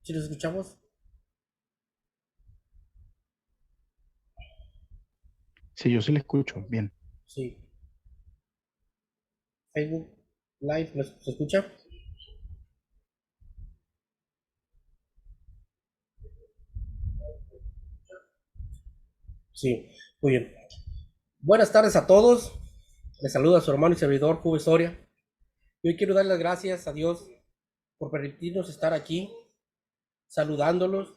¿Sí nos escuchamos? Sí, yo sí le escucho. Bien. Sí. Facebook Live, ¿se escucha? Sí, muy bien. Buenas tardes a todos. Les saluda su hermano y servidor, Juve Soria. Y hoy quiero dar las gracias a Dios por permitirnos estar aquí, saludándolos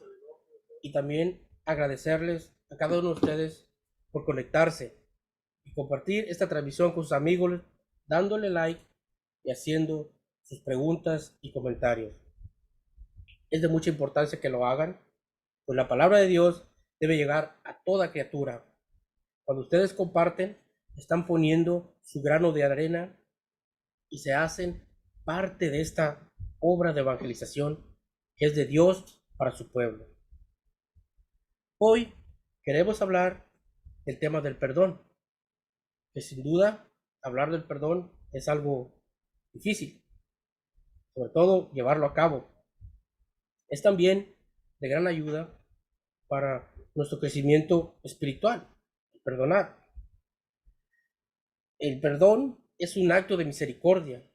y también agradecerles a cada uno de ustedes por conectarse y compartir esta transmisión con sus amigos, dándole like y haciendo sus preguntas y comentarios. Es de mucha importancia que lo hagan, pues la palabra de Dios debe llegar a toda criatura. Cuando ustedes comparten, están poniendo su grano de arena y se hacen parte de esta obra de evangelización que es de Dios para su pueblo. Hoy queremos hablar del tema del perdón, que sin duda hablar del perdón es algo difícil, sobre todo llevarlo a cabo. Es también de gran ayuda para nuestro crecimiento espiritual, perdonar. El perdón es un acto de misericordia,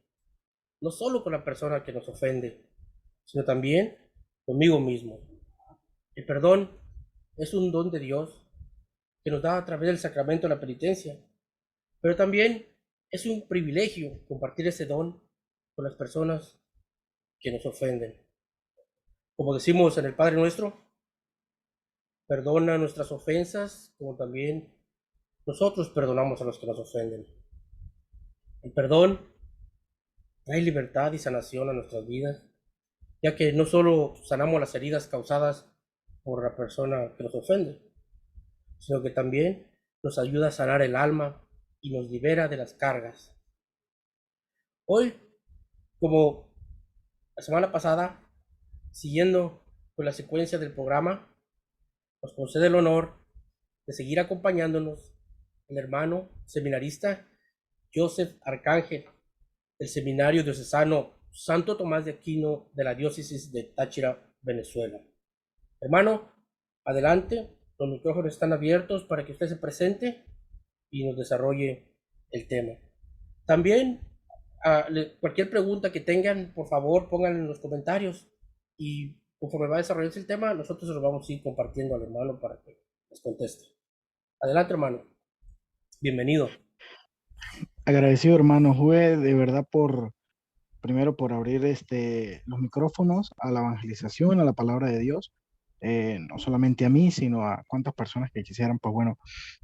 no solo con la persona que nos ofende, sino también conmigo mismo. El perdón es un don de Dios que nos da a través del sacramento de la penitencia, pero también es un privilegio compartir ese don con las personas que nos ofenden. Como decimos en el Padre Nuestro, perdona nuestras ofensas como también nosotros perdonamos a los que nos ofenden. El perdón trae libertad y sanación a nuestras vidas, ya que no solo sanamos las heridas causadas por la persona que nos ofende, sino que también nos ayuda a sanar el alma y nos libera de las cargas. Hoy, como la semana pasada, siguiendo con la secuencia del programa, nos concede el honor de seguir acompañándonos el hermano seminarista Joseph Arcángel del Seminario Diocesano Santo Tomás de Aquino de la Diócesis de Táchira, Venezuela. Hermano, adelante, los micrófonos están abiertos para que usted se presente y nos desarrolle el tema. También, cualquier pregunta que tengan, por favor, pónganla en los comentarios y conforme va a desarrollarse el tema, nosotros se lo vamos a ir compartiendo al hermano para que nos conteste. Adelante, hermano. Bienvenido. Agradecido, hermano Jue, de verdad primero por abrir los micrófonos a la evangelización, a la palabra de Dios, no solamente a mí, sino a cuántas personas que quisieran, pues bueno,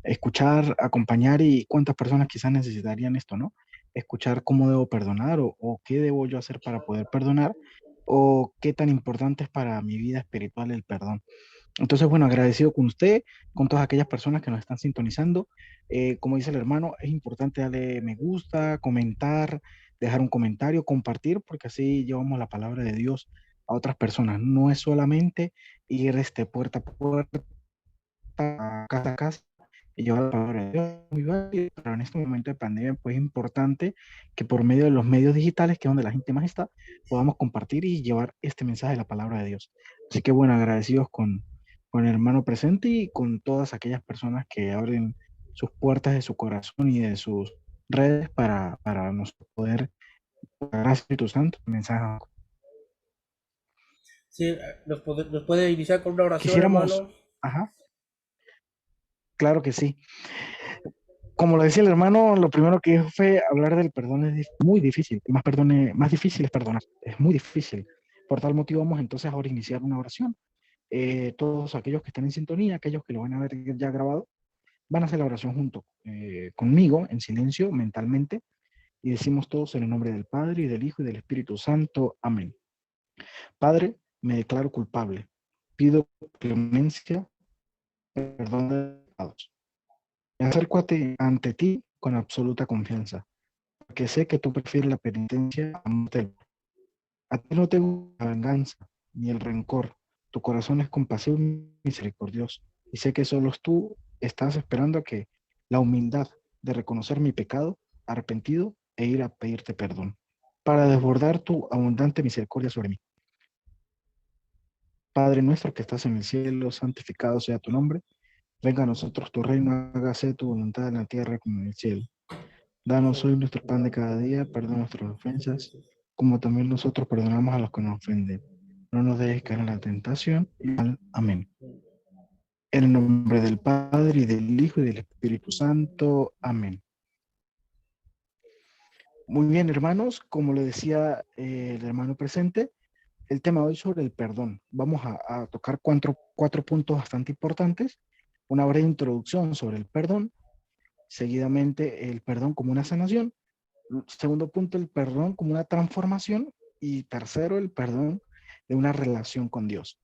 escuchar, acompañar y cuántas personas quizás necesitarían esto, ¿no? Escuchar cómo debo perdonar o qué debo yo hacer para poder perdonar o qué tan importante es para mi vida espiritual el perdón. Entonces, bueno, agradecido con usted, con todas aquellas personas que nos están sintonizando. Como dice el hermano, es importante darle me gusta, comentar, dejar un comentario, compartir, porque así llevamos la palabra de Dios a otras personas. No es solamente ir puerta a puerta, casa a casa y llevar la palabra de Dios. Muy válido, pero en este momento de pandemia, pues es importante que por medio de los medios digitales, que es donde la gente más está, podamos compartir y llevar este mensaje de la palabra de Dios. Así que bueno, agradecidos con el hermano presente y con todas aquellas personas que abren sus puertas de su corazón y de sus redes para nosotros poder, gracias Espíritu Santo, mensaje. Sí, nos puede iniciar con una oración, Quisiéramos, hermano. ajá, claro que sí. Como lo decía el hermano, lo primero que dijo fue hablar del perdón es muy difícil, y más difícil es perdonar, es muy difícil. Por tal motivo vamos entonces ahora a iniciar una oración. Todos aquellos que están en sintonía, aquellos que lo van a ver ya grabado, van a hacer la oración junto conmigo, en silencio, mentalmente, y decimos todos en el nombre del Padre, y del Hijo, y del Espíritu Santo. Amén. Padre, me declaro culpable. Pido clemencia, perdón de pecados. Me acerco ante ti con absoluta confianza, porque sé que tú prefieres la penitencia a muerte. A ti no te gusta la venganza ni el rencor. Tu corazón es compasivo y misericordioso. Y sé que solo tú estás esperando a que la humildad de reconocer mi pecado, arrepentido e ir a pedirte perdón, para desbordar tu abundante misericordia sobre mí. Padre nuestro que estás en el cielo, santificado sea tu nombre. Venga a nosotros tu reino, hágase tu voluntad en la tierra como en el cielo. Danos hoy nuestro pan de cada día, perdona nuestras ofensas, como también nosotros perdonamos a los que nos ofenden. No nos dejes caer en la tentación. Amén. En el nombre del Padre, y del Hijo, y del Espíritu Santo. Amén. Muy bien, hermanos, como le decía el hermano presente, el tema de hoy sobre el perdón. Vamos a tocar cuatro puntos bastante importantes. Una breve introducción sobre el perdón, seguidamente el perdón como una sanación, segundo punto el perdón como una transformación y tercero el perdón de una relación con Dios.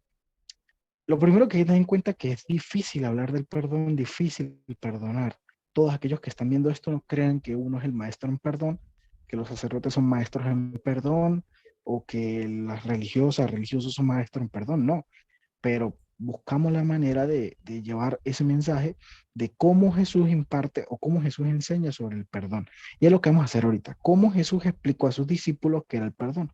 Lo primero que hay que tener en cuenta es que es difícil hablar del perdón, difícil perdonar. Todos aquellos que están viendo esto no crean que uno es el maestro en perdón, que los sacerdotes son maestros en perdón o que las religiosas, religiosos son maestros en perdón, no. Pero buscamos la manera de llevar ese mensaje de cómo Jesús imparte o cómo Jesús enseña sobre el perdón. Y es lo que vamos a hacer ahorita. Cómo Jesús explicó a sus discípulos qué era el perdón.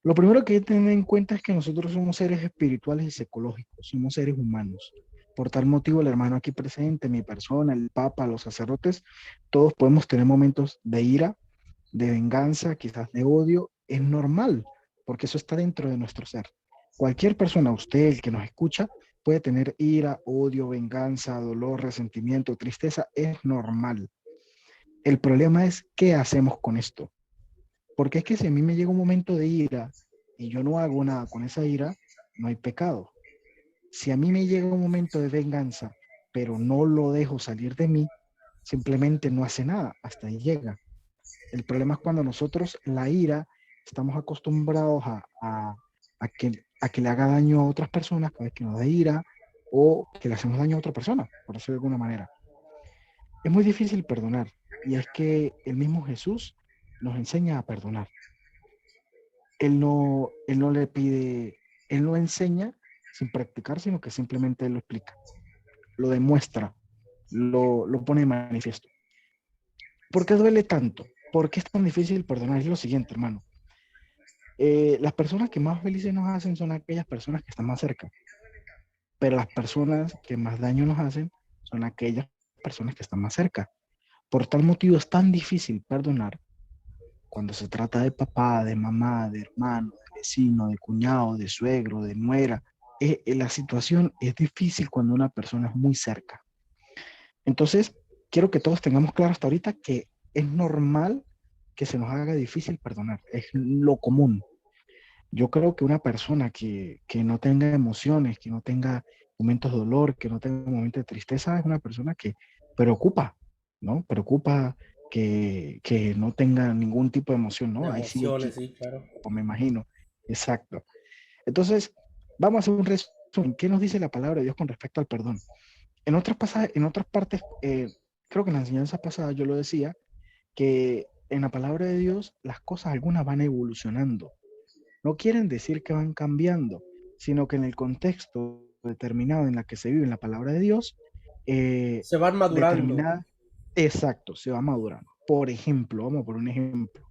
Lo primero que hay que tener en cuenta es que nosotros somos seres espirituales y psicológicos, somos seres humanos. Por tal motivo, el hermano aquí presente, mi persona, el Papa, los sacerdotes, todos podemos tener momentos de ira, de venganza, quizás de odio. Es normal, porque eso está dentro de nuestro ser. Cualquier persona, usted, el que nos escucha, puede tener ira, odio, venganza, dolor, resentimiento, tristeza. Es normal. El problema es qué hacemos con esto. Porque es que si a mí me llega un momento de ira y yo no hago nada con esa ira, no hay pecado. Si a mí me llega un momento de venganza, pero no lo dejo salir de mí, simplemente no hace nada, hasta ahí llega. El problema es cuando nosotros la ira estamos acostumbrados a que le haga daño a otras personas cada vez que nos da ira o que le hacemos daño a otra persona, por decirlo de alguna manera. Es muy difícil perdonar y es que el mismo Jesús nos enseña a perdonar. Él no le pide, él no enseña sin practicar, sino que simplemente él lo explica, lo demuestra, lo pone de manifiesto. ¿Por qué duele tanto? ¿Por qué es tan difícil perdonar? Es lo siguiente, hermano. Las personas que más felices nos hacen son aquellas personas que están más cerca, pero las personas que más daño nos hacen son aquellas personas que están más cerca. Por tal motivo es tan difícil perdonar cuando se trata de papá, de mamá, de hermano, de vecino, de cuñado, de suegro, de nuera. La situación es difícil cuando una persona es muy cerca. Entonces, quiero que todos tengamos claro hasta ahorita que es normal que se nos haga difícil perdonar. Es lo común. Yo creo que una persona que no tenga emociones, que no tenga momentos de dolor, que no tenga momentos de tristeza, es una persona que preocupa, ¿no? Preocupa que no tenga ningún tipo de emoción, De ¿no? Ahí sigue emociones, Kiko, sí, claro. me imagino. Exacto. Entonces, vamos a hacer un resumen. ¿Qué nos dice la palabra de Dios con respecto al perdón? En otras partes, creo que en la enseñanza pasada yo lo decía, que en la palabra de Dios las cosas algunas van evolucionando. No quieren decir que van cambiando, sino que en el contexto determinado en la que se vive en la palabra de Dios, Se van madurando. determinada, exacto, se va madurando. Por ejemplo, vamos a poner un ejemplo.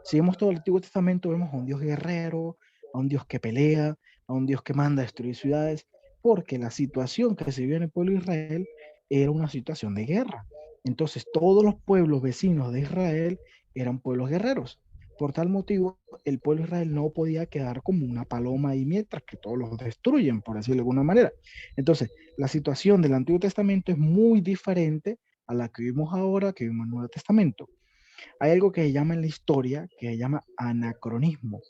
Si vemos todo el Antiguo Testamento, vemos a un Dios guerrero, a un Dios que pelea, a un Dios que manda a destruir ciudades, porque la situación que se vive en el pueblo de Israel era una situación de guerra. Entonces, todos los pueblos vecinos de Israel eran pueblos guerreros. Por tal motivo, el pueblo de Israel no podía quedar como una paloma ahí mientras que todos los destruyen, por decirlo de alguna manera. Entonces, la situación del Antiguo Testamento es muy diferente a la que vimos ahora, que vimos en el Nuevo Testamento. Hay algo que se llama en la historia, que se llama anacronismo.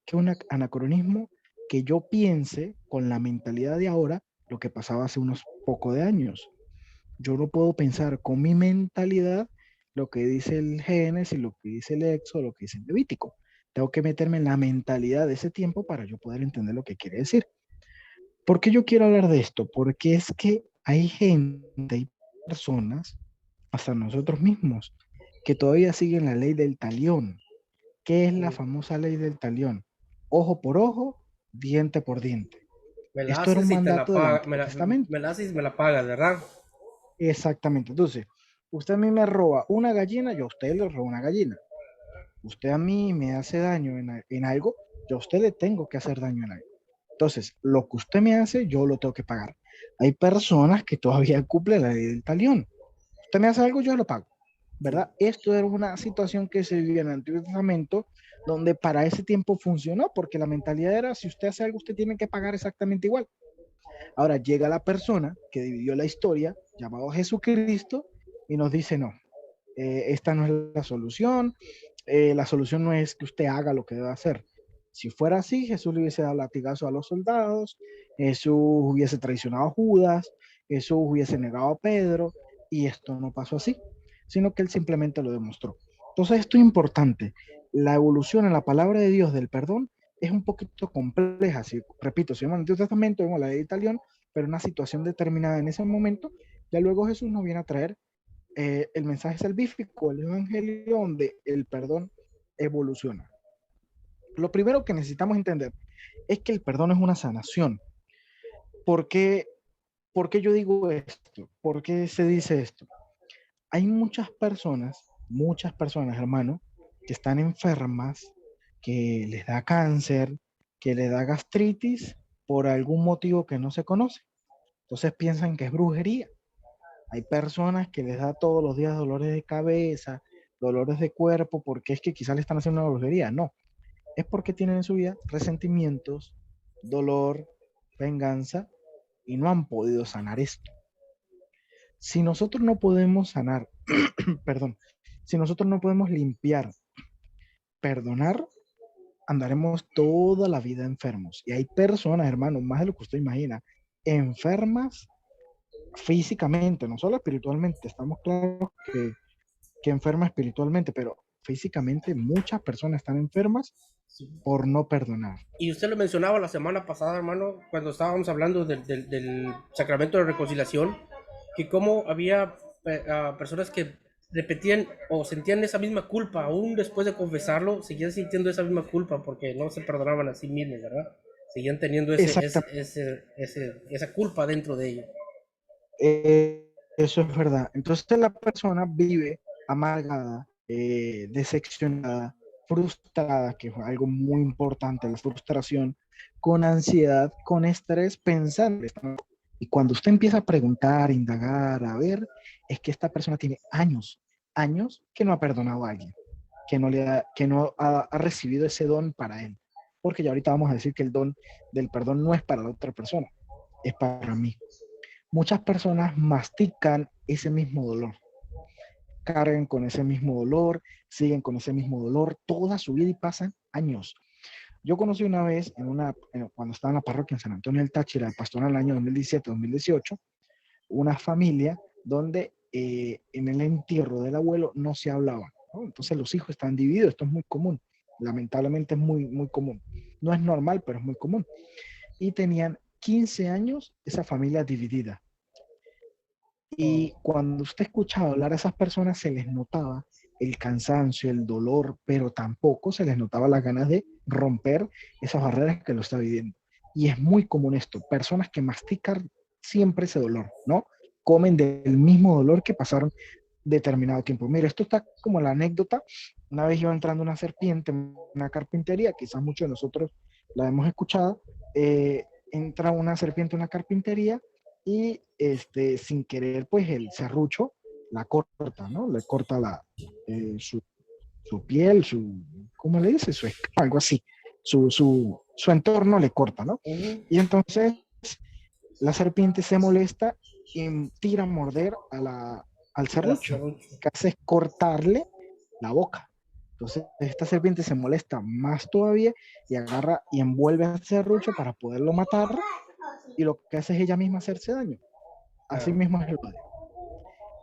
Que es un anacronismo que yo piense con la mentalidad de ahora lo que pasaba hace unos pocos de años. Yo no puedo pensar con mi mentalidad lo que dice el Génesis, lo que dice el Éxodo, lo que dice el Levítico. Tengo que meterme en la mentalidad de ese tiempo para yo poder entender lo que quiere decir. ¿Por qué yo quiero hablar de esto? Porque es que hay gente, hay personas, hasta nosotros mismos, que todavía siguen la ley del talión. ¿Qué es la famosa ley del talión? Ojo por ojo, diente por diente. Me la Esto era un haces y te mandato la del pagas. Antiguo Testamento. Me la haces y me la pagas, ¿verdad? Exactamente. Entonces, usted a mí me roba una gallina, yo a usted le robo una gallina. Usted a mí me hace daño en algo, yo a usted le tengo que hacer daño en algo. Entonces, lo que usted me hace, yo lo tengo que pagar. Hay personas que todavía cumplen la ley del talión. Usted me hace algo, yo lo pago, Sí. ¿verdad? Esto era una situación que se vivía en el Antiguo Testamento, donde para ese tiempo funcionó, porque la mentalidad era, si usted hace algo, usted tiene que pagar exactamente igual. Ahora llega la persona que dividió la historia, llamado Jesucristo, y nos dice, no, esta no es la solución no es que usted haga lo que debe hacer. Si fuera así, Jesús le hubiese dado latigazo a los soldados, Jesús hubiese traicionado a Judas, Jesús hubiese negado a Pedro, y esto no pasó así, sino que él simplemente lo demostró. Entonces esto es importante. La evolución en la palabra de Dios del perdón es un poquito compleja. Si, repito, si vemos el Antiguo Testamento, vemos la ley de Italión, pero una situación determinada en ese momento, ya luego Jesús nos viene a traer el mensaje salvífico, el evangelio, donde el perdón evoluciona. Lo primero que necesitamos entender es que el perdón es una sanación. ¿Por qué, ¿Por qué yo digo esto? ¿Por qué se dice esto? Hay muchas personas, hermano, que están enfermas, que les da cáncer, que les da gastritis por algún motivo que no se conoce. Entonces piensan que es brujería. Hay personas que les da todos los días dolores de cabeza, dolores de cuerpo, porque es que quizás le están haciendo una brujería. No, es porque tienen en su vida resentimientos, dolor, venganza y no han podido sanar esto. Si nosotros no podemos sanar, perdón, si nosotros no podemos limpiar, perdonar, andaremos toda la vida enfermos. Y hay personas, hermano, más de lo que usted imagina, enfermas físicamente, no solo espiritualmente. Estamos claros que enferma espiritualmente, pero físicamente muchas personas están enfermas Sí. por no perdonar. Y usted lo mencionaba la semana pasada, hermano, cuando estábamos hablando del sacramento de reconciliación, que cómo había personas que repetían o sentían esa misma culpa, aún después de confesarlo, seguían sintiendo esa misma culpa porque no se perdonaban a sí mismos, ¿verdad? Seguían teniendo Exactamente, esa culpa dentro de ellos. eso es verdad. Entonces la persona vive amargada, decepcionada, frustrada, que es algo muy importante, la frustración, con ansiedad, con estrés, pensando. Y cuando usted empieza a preguntar, indagar, a ver, es que esta persona tiene años que no ha perdonado a alguien, que no ha recibido ese don para él. Porque ya ahorita vamos a decir que el don del perdón no es para la otra persona, es para mí. Muchas personas mastican ese mismo dolor, cargan con ese mismo dolor, siguen con ese mismo dolor toda su vida y pasan años. Yo conocí una vez, cuando estaba en la parroquia en San Antonio del Táchira, el pastor en el año 2017-2018, una familia donde en el entierro del abuelo no se hablaba, ¿no? Entonces los hijos están divididos, esto es muy común, lamentablemente es muy común. No es normal, pero es muy común. Y tenían 15 años esa familia dividida. Y cuando usted escuchaba hablar a esas personas, se les notaba el cansancio, el dolor, pero tampoco se les notaba las ganas de romper esas barreras que lo está viviendo. Y es muy común esto, personas que mastican siempre ese dolor, ¿no? Comen del mismo dolor que pasaron determinado tiempo. Mira, esto está como la anécdota. Una vez iba entrando una serpiente en una carpintería, quizás muchos de nosotros la hemos escuchado. Entra una serpiente en una carpintería y sin querer, pues el serrucho la corta, ¿no? Le corta su piel, ¿cómo le dice? Su escama, algo así. Su entorno le corta, ¿no? Uh -huh. Y entonces la serpiente se molesta y tira a morder al serrucho. Lo que hace es cortarle la boca. Entonces esta serpiente se molesta más todavía y agarra y envuelve al serrucho para poderlo matar, y lo que hace es ella misma hacerse daño. Así mismo es el odio.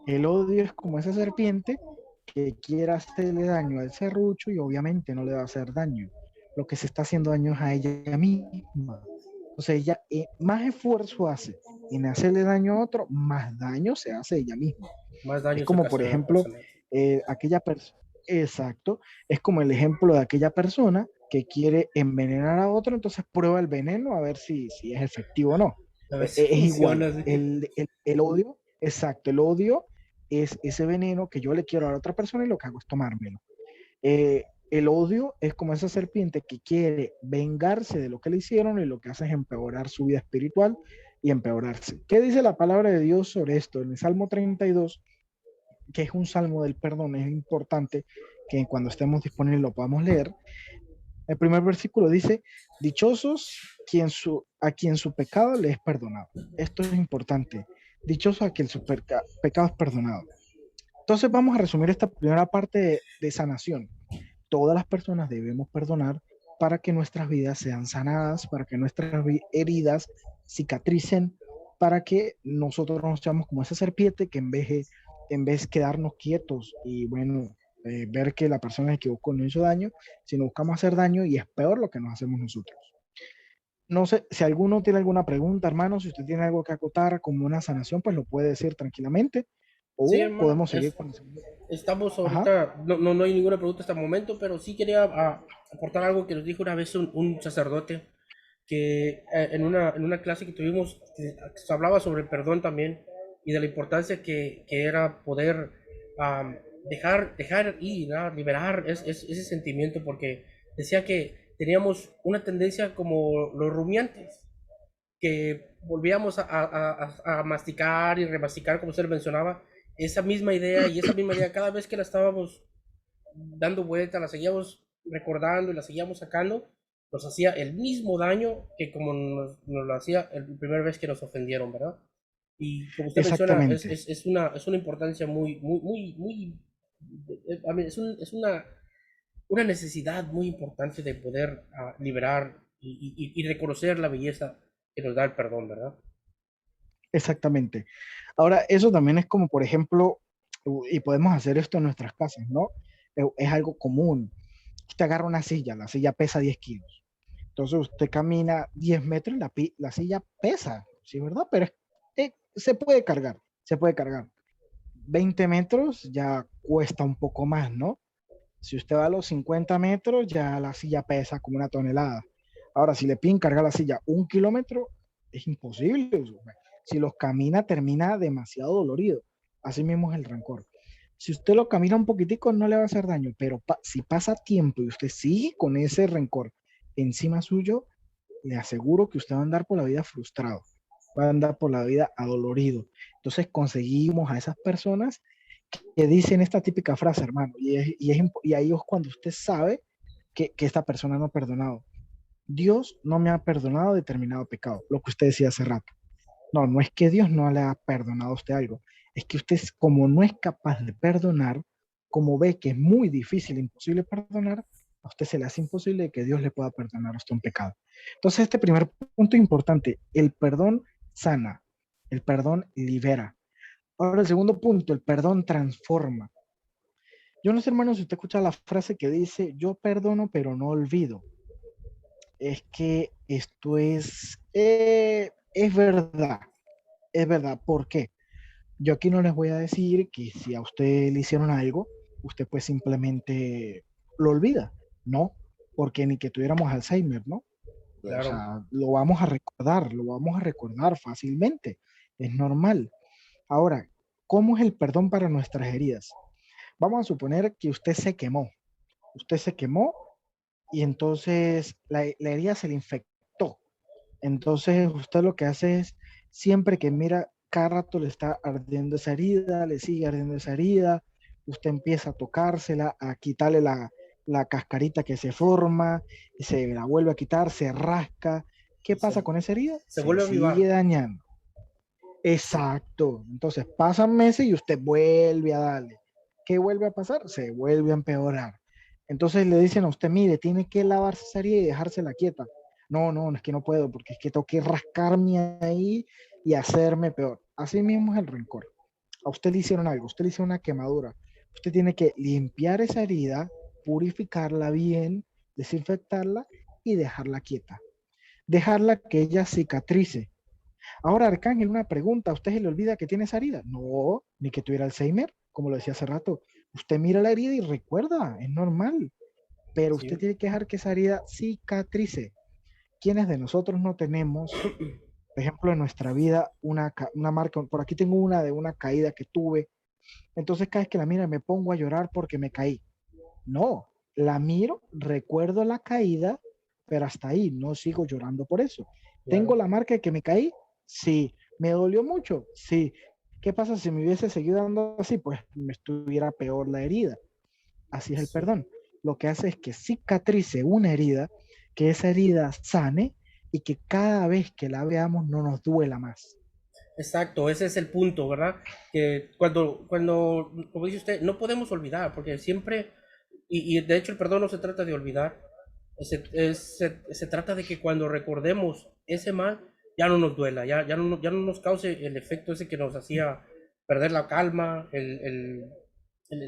El odio es como esa serpiente que quiere hacerle daño al serrucho y obviamente no le va a hacer daño. Lo que se está haciendo daño es a ella misma. Entonces ella más esfuerzo hace en hacerle daño a otro, más daño se hace ella misma. Más Es daño se como, por ocasiona ejemplo, personal. aquella persona, exacto, es como el ejemplo de aquella persona que quiere envenenar a otro, entonces prueba el veneno a ver si es efectivo o no. A ver si Es igual, funciona. ¿Sí? el odio, exacto, el odio es ese veneno que yo le quiero a la otra persona y lo que hago es tomármelo. El odio es como esa serpiente que quiere vengarse de lo que le hicieron y lo que hace es empeorar su vida espiritual y empeorarse. ¿Qué dice la palabra de Dios sobre esto? En el Salmo 32, que es un salmo del perdón, es importante que cuando estemos disponibles lo podamos leer. El primer versículo dice, dichosos a quien su pecado le es perdonado. Esto es importante. Dichosos a quien su pecado es perdonado. Entonces vamos a resumir esta primera parte de sanación. Todas las personas debemos perdonar para que nuestras vidas sean sanadas, para que nuestras heridas cicatricen, para que nosotros no seamos como esa serpiente que en vez de quedarnos quietos y bueno, ver que la persona se equivocó no hizo daño, sino buscamos hacer daño y es peor lo que nos hacemos nosotros. No sé si alguno tiene alguna pregunta, hermano, si usted tiene algo que acotar como una sanación, pues lo puede decir tranquilamente Sí, o hermano, podemos seguir con el segundo. estamos Ajá, ahorita, no hay ninguna pregunta hasta el momento, pero sí quería aportar algo que nos dijo una vez un sacerdote, que en una clase que tuvimos, que se hablaba sobre el perdón también y de la importancia que era poder dejar ir, ¿no? Liberar ese sentimiento, porque decía que teníamos una tendencia como los rumiantes, que volvíamos a masticar y remasticar, como usted mencionaba, esa misma idea, cada vez que la estábamos dando vuelta, la seguíamos recordando y la seguíamos sacando, nos hacía el mismo daño que como nos lo hacía la primera vez que nos ofendieron, ¿verdad? Y como usted menciona, exactamente. es una importancia a mí, una necesidad muy importante de poder liberar y reconocer la belleza que nos da el perdón, ¿verdad? Exactamente. Ahora, eso también es como, por ejemplo, y podemos hacer esto en nuestras casas, ¿no? Es algo común. Usted agarra una silla, la silla pesa 10 kilos. Entonces usted camina 10 metros y la silla pesa, ¿sí, verdad? Pero se puede cargar, se puede cargar. 20 metros ya cuesta un poco más, ¿no? Si usted va a los 50 metros, ya la silla pesa como una tonelada. Ahora, si le piden cargar la silla 1 kilómetro, es imposible. Si los camina, termina demasiado dolorido. Así mismo es el rencor. Si usted lo camina un poquitico, no le va a hacer daño, pero si pasa tiempo y usted sigue con ese rencor encima suyo, le aseguro que usted va a andar por la vida frustrado, va a andar por la vida adolorido. Entonces conseguimos a esas personas que dicen esta típica frase, hermano, y ahí es cuando usted sabe que esta persona no ha perdonado. Dios no me ha perdonado determinado pecado, lo que usted decía hace rato. No, no es que Dios no le ha perdonado a usted algo, es que usted, como no es capaz de perdonar, como ve que es muy difícil, imposible perdonar, a usted se le hace imposible que Dios le pueda perdonar a usted un pecado. Entonces, este primer punto importante, el perdón sana, el perdón libera. Ahora, el segundo punto, el perdón transforma. Yo no sé, hermano, si usted escucha la frase que dice, yo perdono, pero no olvido. Es que esto es verdad, es verdad. ¿Por qué? Yo aquí no les voy a decir que si a usted le hicieron algo, usted pues simplemente lo olvida. No, porque ni que tuviéramos Alzheimer, ¿no? O Claro. sea, lo vamos a recordar fácilmente. Es normal. Ahora, ¿cómo es el perdón para nuestras heridas? Vamos a suponer que usted se quemó. Usted se quemó y entonces la herida se le infectó. Entonces usted lo que hace es, siempre que mira, cada rato le está ardiendo esa herida, le sigue ardiendo esa herida, usted empieza a tocársela, a quitarle la cascarita que se forma, y se la vuelve a quitar, se rasca. ¿Qué Y pasa con esa herida? se Se vuelve a sigue avivar. dañando. Exacto. Entonces pasan meses y usted vuelve a darle. ¿Qué vuelve a pasar? Se vuelve a empeorar. Entonces le dicen a usted, mire, tiene que lavarse esa herida y dejársela quieta. No, no, es que no puedo, porque es que tengo que rascarme ahí y hacerme peor. Así mismo es el rencor. A usted le hicieron algo, usted le hicieron una quemadura. Usted tiene que limpiar esa herida, purificarla bien, desinfectarla y dejarla quieta. Dejarla que ella cicatrice. Ahora, Arcángel, una pregunta. ¿A usted se le olvida que tiene esa herida? No, ni que tuviera Alzheimer, como lo decía hace rato. Usted mira la herida y recuerda, es normal, pero usted Sí, tiene que dejar que esa herida cicatrice. ¿Quiénes de nosotros no tenemos, por ejemplo, en nuestra vida una marca? Por aquí tengo una de una caída que tuve. Entonces, cada vez que la mira me pongo a llorar porque me caí. No, la miro, recuerdo la caída, pero hasta ahí, no sigo llorando por eso. ¿Tengo claro. la marca de que me caí? Sí. ¿Me dolió mucho? Sí. ¿Qué pasa si me hubiese seguido dando así? Pues me estuviera peor la herida. Así es el Sí. perdón. Lo que hace es que cicatrice una herida, que esa herida sane y que cada vez que la veamos no nos duela más. Exacto, ese es el punto, ¿verdad? Que cuando, como dice usted, no podemos olvidar, porque siempre, y de hecho el perdón no se trata de olvidar, se trata de que cuando recordemos ese mal, ya no nos duela, ya no nos cause el efecto ese que nos hacía perder la calma, el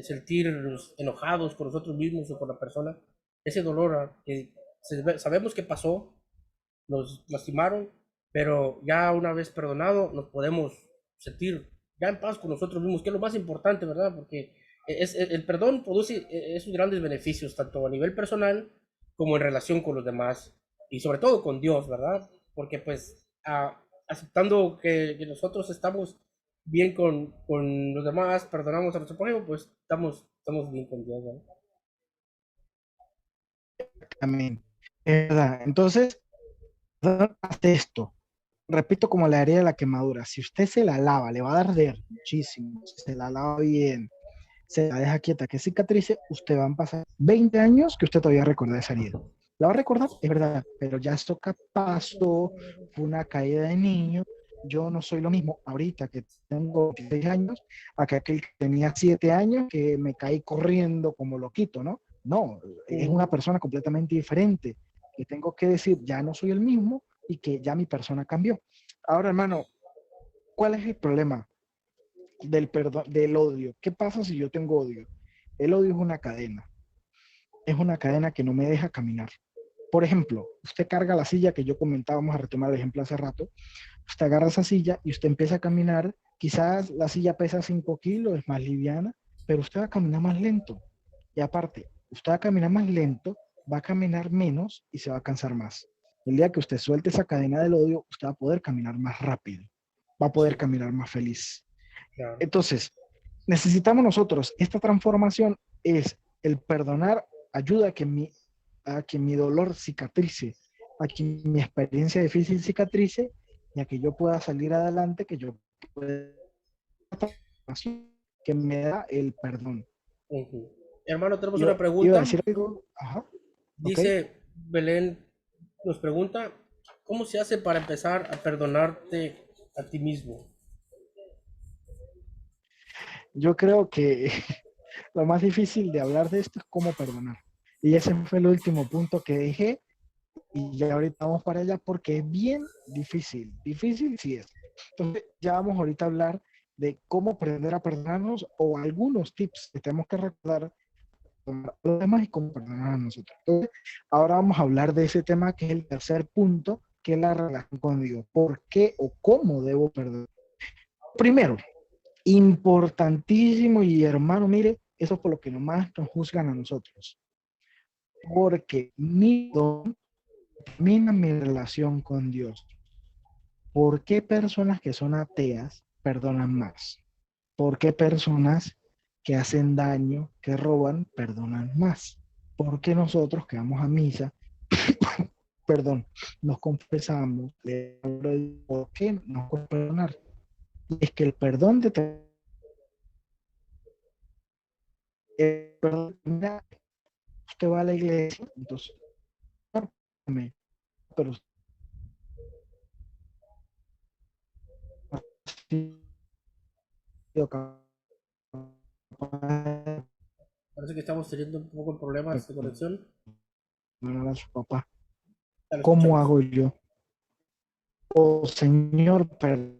sentirnos enojados con nosotros mismos o con la persona, ese dolor que sabemos que pasó, nos lastimaron, pero ya una vez perdonado nos podemos sentir ya en paz con nosotros mismos, que es lo más importante, ¿verdad? Porque el perdón produce esos grandes beneficios, tanto a nivel personal como en relación con los demás, y sobre todo con Dios, ¿verdad? Porque pues aceptando que nosotros estamos bien con los demás, perdonamos a nuestro prójimo, pues estamos bien con Dios, ¿verdad? Amén. Es verdad. Entonces, hace esto. Repito, como la herida de la quemadura. Si usted se la lava, le va a dar arder muchísimo. Si se la lava bien, se la deja quieta, que cicatrice, usted va a pasar 20 años que usted todavía recuerda esa herida. La va a recordar, es verdad, pero ya esto pasó, fue una caída de niño. Yo no soy lo mismo ahorita que tengo 16 años, a que aquel que tenía 7 años que me caí corriendo como loquito, ¿no? No, es una Ujú. persona completamente diferente, que tengo que decir, ya no soy el mismo y que ya mi persona cambió. Ahora, hermano, ¿cuál es el problema del perdón, del odio? ¿Qué pasa si yo tengo odio? El odio es una cadena que no me deja caminar. Por ejemplo, usted carga la silla que yo comentaba, vamos a retomar el ejemplo hace rato, usted agarra esa silla y usted empieza a caminar, quizás la silla pesa 5 kilos, es más liviana, pero usted va a caminar más lento. Y aparte, usted va a caminar más lento, va a caminar menos y se va a cansar más. El día que usted suelte esa cadena del odio, usted va a poder caminar más rápido, va a poder Sí, caminar más feliz. claro. Entonces, necesitamos nosotros, esta transformación es el perdonar, ayuda a que mi dolor cicatrice, a que mi experiencia difícil cicatrice y a que yo pueda salir adelante, que yo pueda, que me da el perdón. Ujú. Hermano, tenemos una Yo iba a pregunta. decir algo, ajá, ok. Dice Belén, nos pregunta, ¿cómo se hace para empezar a perdonarte a ti mismo? Yo creo que lo más difícil de hablar de esto es cómo perdonar. Y ese fue el último punto que dije y ya ahorita vamos para allá porque es bien difícil, difícil sí es. Entonces ya vamos ahorita a hablar de cómo aprender a perdonarnos o algunos tips que tenemos que recordar a los demás y cómo perdonar a nosotros. Entonces, ahora vamos a hablar de ese tema que es el tercer punto, que es la relación con Dios. ¿Por qué o cómo debo perdonar? Primero, importantísimo y hermano, mire, eso es por lo que nomás nos juzgan a nosotros. Porque mi don termina mi relación con Dios. ¿Por qué personas que son ateas perdonan más? ¿Por qué personas que hacen daño, que roban, perdonan más? ¿Por qué nosotros que vamos a misa, perdón, nos confesamos, ¿por qué nos puede perdonar? Y es que el perdón de el perdón, mira, usted va a la iglesia, entonces, pero Parece que estamos teniendo un poco de problemas de conexión. a su papá. Ya lo ¿Cómo escuchamos. hago yo? Oh Señor, perdón.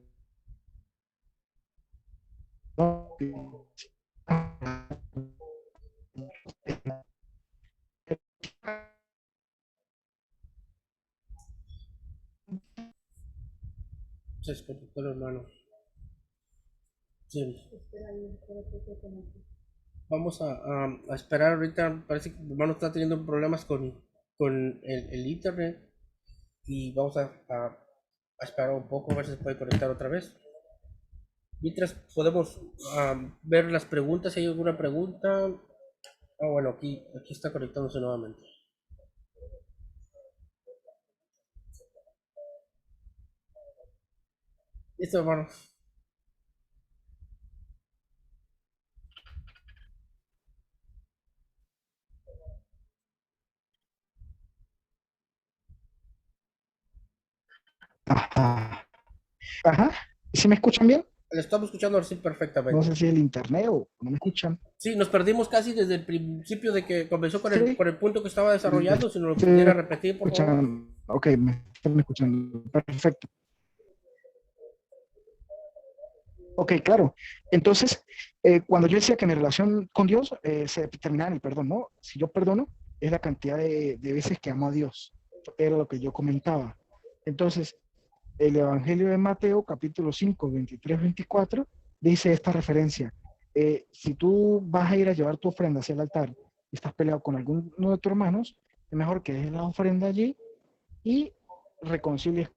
Se desconectó el hermano. Sí. Vamos a esperar ahorita. Parece que el hermano está teniendo problemas con el internet. Y vamos a esperar un poco a ver si se puede conectar otra vez. Mientras podemos ver las preguntas, si hay alguna pregunta. Ah, bueno, aquí está conectándose nuevamente. Listo, hermano. Ajá. Ajá. ¿Y si me escuchan bien? Le estamos escuchando así No sé perfectamente. si es el internet o no me escuchan. Sí, nos perdimos casi desde el principio de que comenzó Sí, con el punto que estaba les desarrollando. Si nos lo estoy pudiera repetir, por favor. escuchando. Ok, me están escuchando. Perfecto. Ok, claro. Entonces, cuando yo decía que mi relación con Dios se terminaba en el perdón, ¿no? Si yo perdono, es la cantidad de veces que amo a Dios. Era lo que yo comentaba. Entonces, el Evangelio de Mateo, capítulo 5, 23, 24, dice esta referencia. Si tú vas a ir a llevar tu ofrenda hacia el altar y estás peleado con alguno de tus hermanos, es mejor que dejes la ofrenda allí y reconcilies.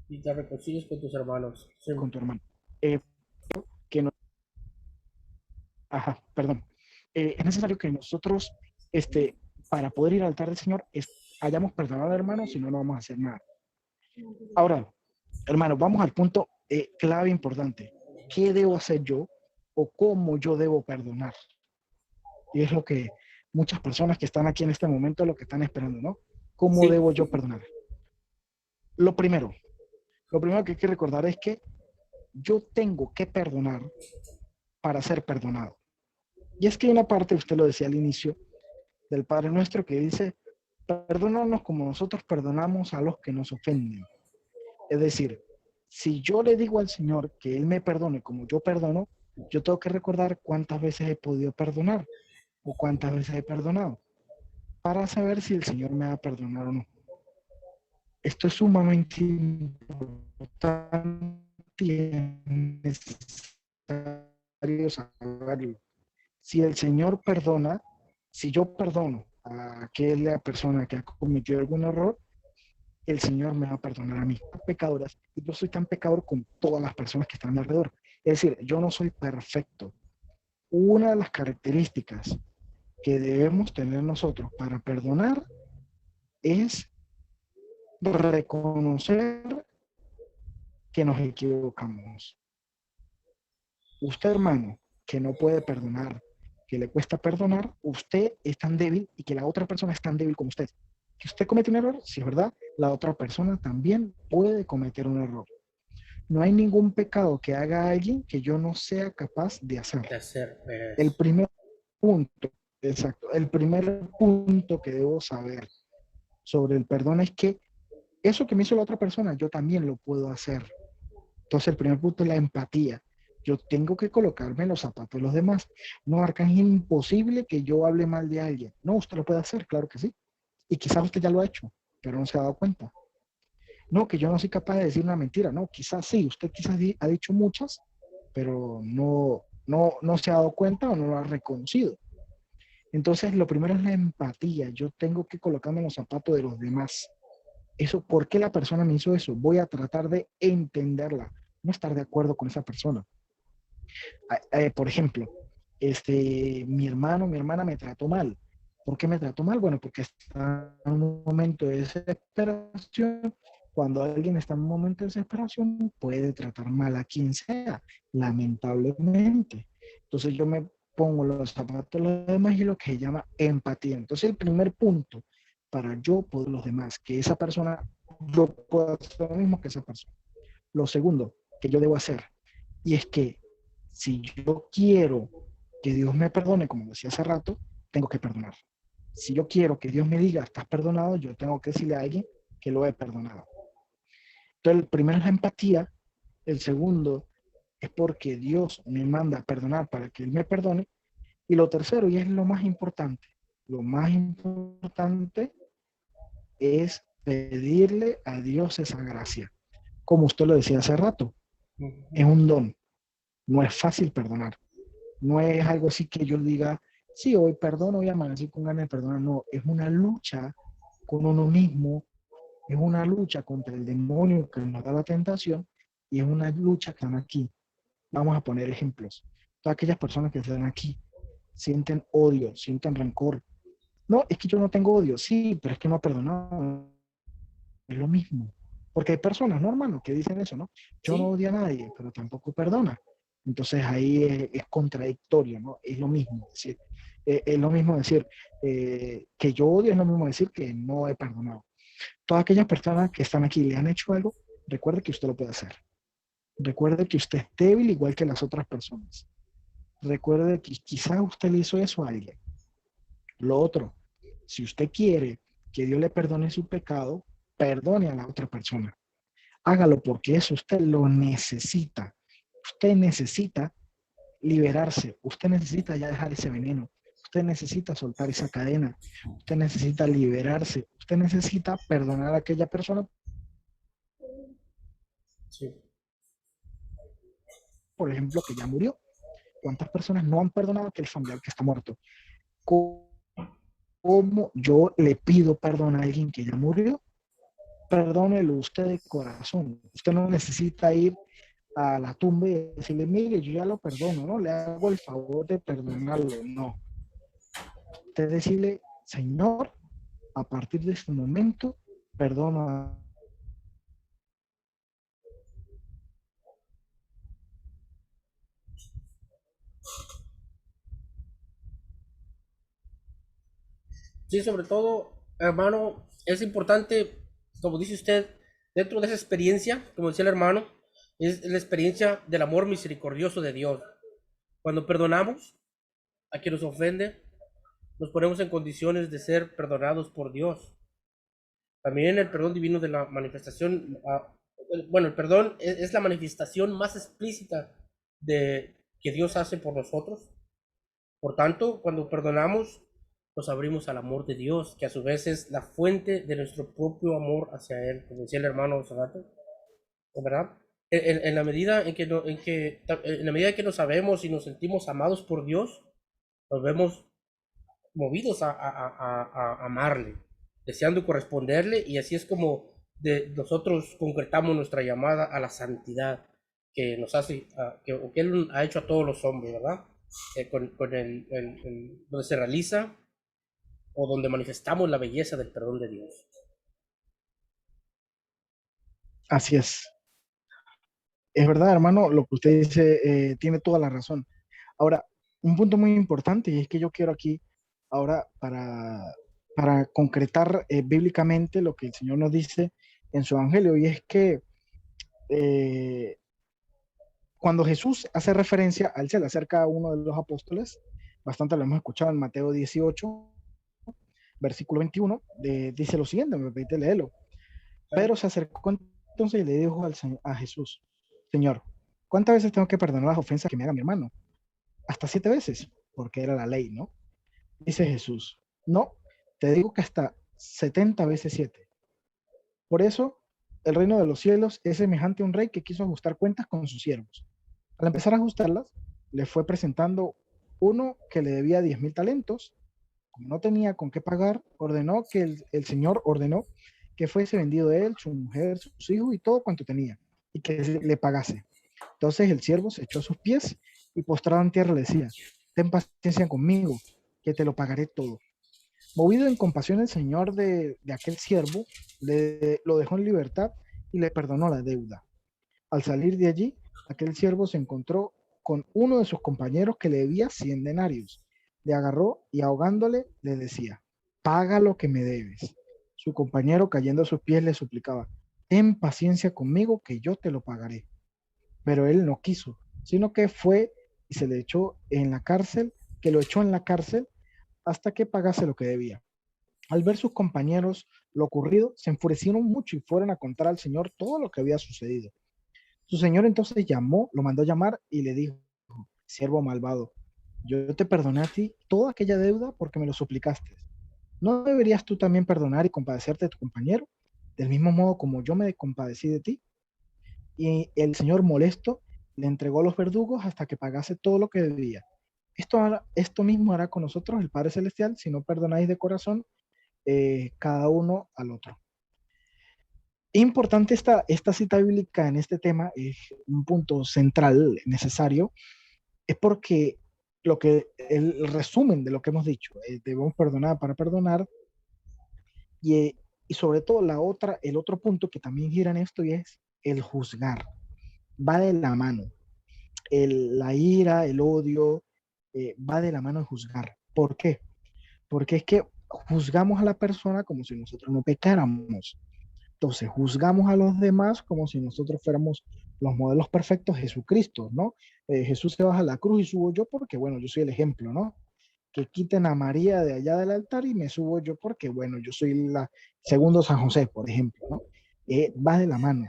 Y te reconcilies con tus hermanos. Sí. Con tu hermano. Eh, que no, ajá, perdón. Es necesario que nosotros, este, para poder ir al altar del Señor, hayamos perdonado al hermano, si no, no vamos a hacer nada. Ahora, hermano, vamos al punto clave importante. ¿Qué debo hacer yo o cómo yo debo perdonar? Y es lo que muchas personas que están aquí en este momento lo que están esperando, ¿no? ¿Cómo Sí, debo yo perdonar? Lo primero, lo primero que hay que recordar es que yo tengo que perdonar para ser perdonado. Y es que hay una parte, usted lo decía al inicio, del Padre Nuestro que dice, perdónanos como nosotros perdonamos a los que nos ofenden. Es decir, si yo le digo al Señor que Él me perdone como yo perdono, yo tengo que recordar cuántas veces he podido perdonar o cuántas veces he perdonado para saber si el Señor me va a perdonar o no. Esto es sumamente importante y es necesario saberlo. Si el Señor perdona, si yo perdono a aquella persona que ha cometido algún error, el Señor me va a perdonar a mí, pecadoras, y yo soy tan pecador como todas las personas que están a mi alrededor. Es decir, yo no soy perfecto. Una de las características que debemos tener nosotros para perdonar es reconocer que nos equivocamos. Usted, hermano, que no puede perdonar, que le cuesta perdonar, usted es tan débil y que la otra persona es tan débil como usted. Que usted comete un error, si es verdad, la otra persona también puede cometer un error. No hay ningún pecado que haga alguien que yo no sea capaz de hacer. de hacer El eso. primer punto, exacto, el primer punto que debo saber sobre el perdón es que eso que me hizo la otra persona, yo también lo puedo hacer. Entonces, el primer punto es la empatía. Yo tengo que colocarme en los zapatos de los demás. No, Arcángel, es imposible que yo hable mal de alguien. No, usted lo puede hacer, claro que sí. Y quizás usted ya lo ha hecho, pero no se ha dado cuenta. No, que yo no soy capaz de decir una mentira. No, quizás sí, usted quizás ha dicho muchas, pero no se ha dado cuenta o no lo ha reconocido. Entonces, lo primero es la empatía. Yo tengo que colocarme en los zapatos de los demás. Eso, ¿por qué la persona me hizo eso? Voy a tratar de entenderla, no estar de acuerdo con esa persona. Por ejemplo, mi hermano, mi hermana me trató mal. ¿Por qué me trató mal? Bueno, porque está en un momento de desesperación. Cuando alguien está en un momento de desesperación, puede tratar mal a quien sea, lamentablemente. Entonces yo me pongo los zapatos de los demás y lo que se llama empatía. Entonces el primer punto para yo poder los demás, que esa persona, yo puedo hacer lo mismo que esa persona. Lo segundo que yo debo hacer, y es que si yo quiero que Dios me perdone, como decía hace rato, tengo que perdonar. Si yo quiero que Dios me diga, estás perdonado, yo tengo que decirle a alguien que lo he perdonado. Entonces, el primero es la empatía, el segundo es porque Dios me manda a perdonar para que Él me perdone, y lo tercero, y es lo más importante es pedirle a Dios esa gracia. Como usted lo decía hace rato, es un don, no es fácil perdonar. No es algo así que yo diga, sí, hoy perdono, hoy amanecí con ganas de perdonar. No, es una lucha con uno mismo Es una lucha contra el demonio que nos da la tentación y es una lucha que están aquí. Vamos a poner ejemplos. Todas aquellas personas que están aquí sienten odio, sienten rencor. No, es que yo no tengo odio. Sí, pero es que no ha perdonado. Es lo mismo. Porque hay personas, ¿no, hermano?, que dicen eso, ¿no? Yo no Sí, odio a nadie, pero tampoco perdona. Entonces ahí es contradictorio, ¿no? Es lo mismo. Es lo mismo decir que yo odio, es lo mismo decir que no he perdonado. Todas aquellas personas que están aquí y le han hecho algo, recuerde que usted lo puede hacer. Recuerde que usted es débil igual que las otras personas. Recuerde que quizás usted le hizo eso a alguien. Lo otro, si usted quiere que Dios le perdone su pecado, perdone a la otra persona. Hágalo porque eso usted lo necesita. Usted necesita liberarse. Usted necesita ya dejar ese veneno. Usted necesita soltar esa cadena. Usted necesita liberarse. Usted necesita perdonar a aquella persona, sí. por ejemplo, que ya murió. ¿Cuántas personas no han perdonado a aquel familiar que está muerto? ¿Cómo yo le pido perdón a alguien que ya murió? Perdónelo usted de corazón. Usted no necesita ir a la tumba y decirle, mire, yo ya lo perdono, no le hago el favor de perdonarlo, no. Usted decirle, Señor, a partir de este momento, perdono. Sí, sobre todo, hermano, es importante, como dice usted, dentro de esa experiencia, como decía el hermano, es la experiencia del amor misericordioso de Dios. Cuando perdonamos a quien nos ofende, nos ponemos en condiciones de ser perdonados por Dios. También el perdón divino de la manifestación, bueno, el perdón es la manifestación más explícita de que Dios hace por nosotros. Por tanto, cuando perdonamos, nos abrimos al amor de Dios, que a su vez es la fuente de nuestro propio amor hacia Él, como decía el hermano Zagato, ¿verdad? En la medida en que, en la medida que nos sabemos y nos sentimos amados por Dios, nos vemos movidos a amarle, deseando corresponderle, y así es como nosotros concretamos nuestra llamada a la santidad que nos hace, que Él ha hecho a todos los hombres, ¿verdad? Con donde se realiza o donde manifestamos la belleza del perdón de Dios. Así es. Es verdad, hermano, lo que usted dice tiene toda la razón. Ahora, un punto muy importante, y es que yo quiero aquí, ahora, para concretar bíblicamente lo que el Señor nos dice en su evangelio, y es que eh, cuando Jesús hace referencia a él, se le acerca a uno de los apóstoles, bastante lo hemos escuchado en Mateo 18, versículo 21, dice lo siguiente, me permite leerlo. Pero se acercó entonces y le dijo a Jesús, Señor, ¿cuántas veces tengo que perdonar las ofensas que me haga mi hermano? Hasta 7 veces, porque era la ley, ¿no? Dice Jesús, no, te digo que hasta 70 veces 7. Por eso, el reino de los cielos es semejante a un rey que quiso ajustar cuentas con sus siervos. Al empezar a ajustarlas, le fue presentando uno que le debía 10,000 talentos. Como no tenía con qué pagar, ordenó que el Señor ordenó que fuese vendido él, su mujer, sus hijos y todo cuanto tenía, y que le pagase. Entonces el siervo se echó a sus pies y postrado en tierra le decía, ten paciencia conmigo, que te lo pagaré todo. Movido en compasión el Señor de aquel siervo, lo dejó en libertad y le perdonó la deuda. Al salir de allí, aquel siervo se encontró con uno de sus compañeros que le debía 100 denarios. Le agarró y ahogándole le decía, paga lo que me debes. Su compañero cayendo a sus pies le suplicaba, ten paciencia conmigo que yo te lo pagaré. Pero él no quiso, sino que fue y se le echó en la cárcel, que lo echó en la cárcel hasta que pagase lo que debía. Al ver sus compañeros lo ocurrido, se enfurecieron mucho y fueron a contar al Señor todo lo que había sucedido. Su señor entonces lo mandó a llamar y le dijo, siervo malvado, yo te perdoné a ti toda aquella deuda porque me lo suplicaste. ¿No deberías tú también perdonar y compadecerte de tu compañero? Del mismo modo como yo me compadecí de ti. Y el señor molesto le entregó a los verdugos hasta que pagase todo lo que debía. Esto mismo hará con nosotros el Padre Celestial si no perdonáis de corazón cada uno al otro. Importante esta cita bíblica en este tema, es un punto central necesario, es porque el resumen de lo que hemos dicho, debemos perdonar para perdonar, y sobre todo el otro punto que también gira en esto y es el juzgar. Va de la mano. La ira, el odio, va de la mano de juzgar. ¿Por qué? Porque es que juzgamos a la persona como si nosotros no pecáramos. Entonces, juzgamos a los demás como si nosotros fuéramos los modelos perfectos de Jesucristo, ¿no? Jesús se baja a la cruz y subo yo porque, bueno, yo soy el ejemplo, ¿no? Que quiten a María de allá del altar y me subo yo porque, bueno, yo soy la segundo San José, por ejemplo, ¿no? Va de la mano.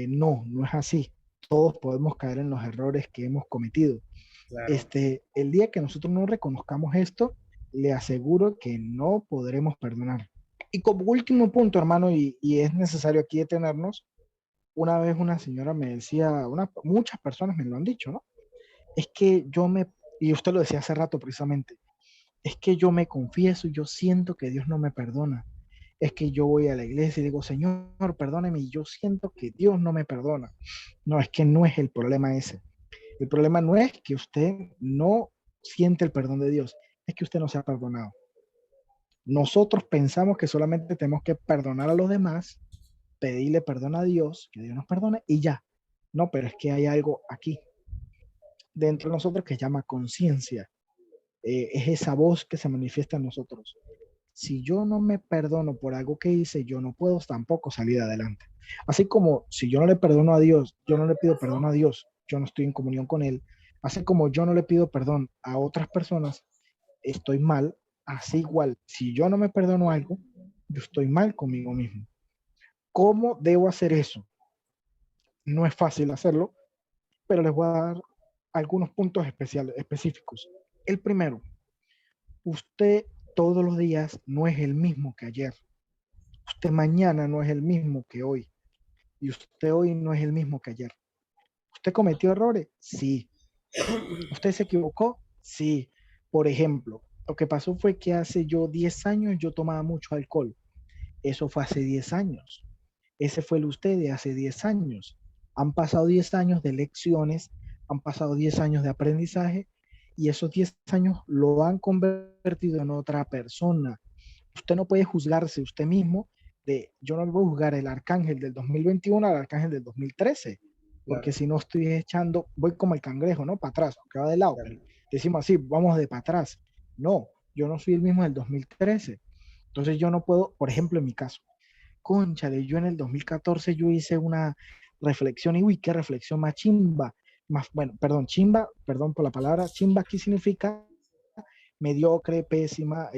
No, no es así. Todos podemos caer en los errores que hemos cometido. Claro, El día que nosotros no reconozcamos esto, le aseguro que no podremos perdonar. Y como último punto, hermano, y es necesario aquí detenernos, una vez una señora me decía, muchas personas me lo han dicho, ¿no? Es que y usted lo decía hace rato precisamente, es que yo me confieso y yo siento que Dios no me perdona. Es que yo voy a la iglesia y digo, Señor, perdóneme, y yo siento que Dios no me perdona. No, es que no es el problema ese. El problema no es que usted no siente el perdón de Dios, es que usted no se ha perdonado. Nosotros pensamos que solamente tenemos que perdonar a los demás, pedirle perdón a Dios, que Dios nos perdone y ya. No, pero es que hay algo aquí dentro de nosotros que se llama conciencia. Es esa voz que se manifiesta en nosotros. Si yo no me perdono por algo que hice, yo no puedo tampoco salir adelante. Así como si yo no le perdono a Dios, yo no le pido perdón a Dios, yo no estoy en comunión con Él. Así como yo no le pido perdón a otras personas, estoy mal. Así igual, si yo no me perdono algo, yo estoy mal conmigo mismo. ¿Cómo debo hacer eso? No es fácil hacerlo, pero les voy a dar algunos puntos específicos. El primero, usted todos los días no es el mismo que ayer. Usted mañana no es el mismo que hoy. Y usted hoy no es el mismo que ayer. ¿Usted cometió errores? Sí. ¿Usted se equivocó? Sí. Por ejemplo, lo que pasó fue que hace yo 10 años yo tomaba mucho alcohol. Eso fue hace 10 años. Ese fue el usted de hace 10 años. Han pasado 10 años de lecciones, han pasado 10 años de aprendizaje y esos 10 años lo han convertido en otra persona. Usted no puede juzgarse usted mismo yo no voy a juzgar el arcángel del 2021 al arcángel del 2013, porque claro, si no estoy echando, voy como el cangrejo, ¿no? Para atrás, aunque va de lado, pero claro. decimos así, vamos de para atrás. No, yo no soy el mismo del 2013. Entonces yo no puedo, por ejemplo, en mi caso, cónchale, yo en el 2014 yo hice una reflexión y uy, qué reflexión más chimba, más, bueno, perdón, chimba, perdón por la palabra, chimba aquí significa mediocre, pésima,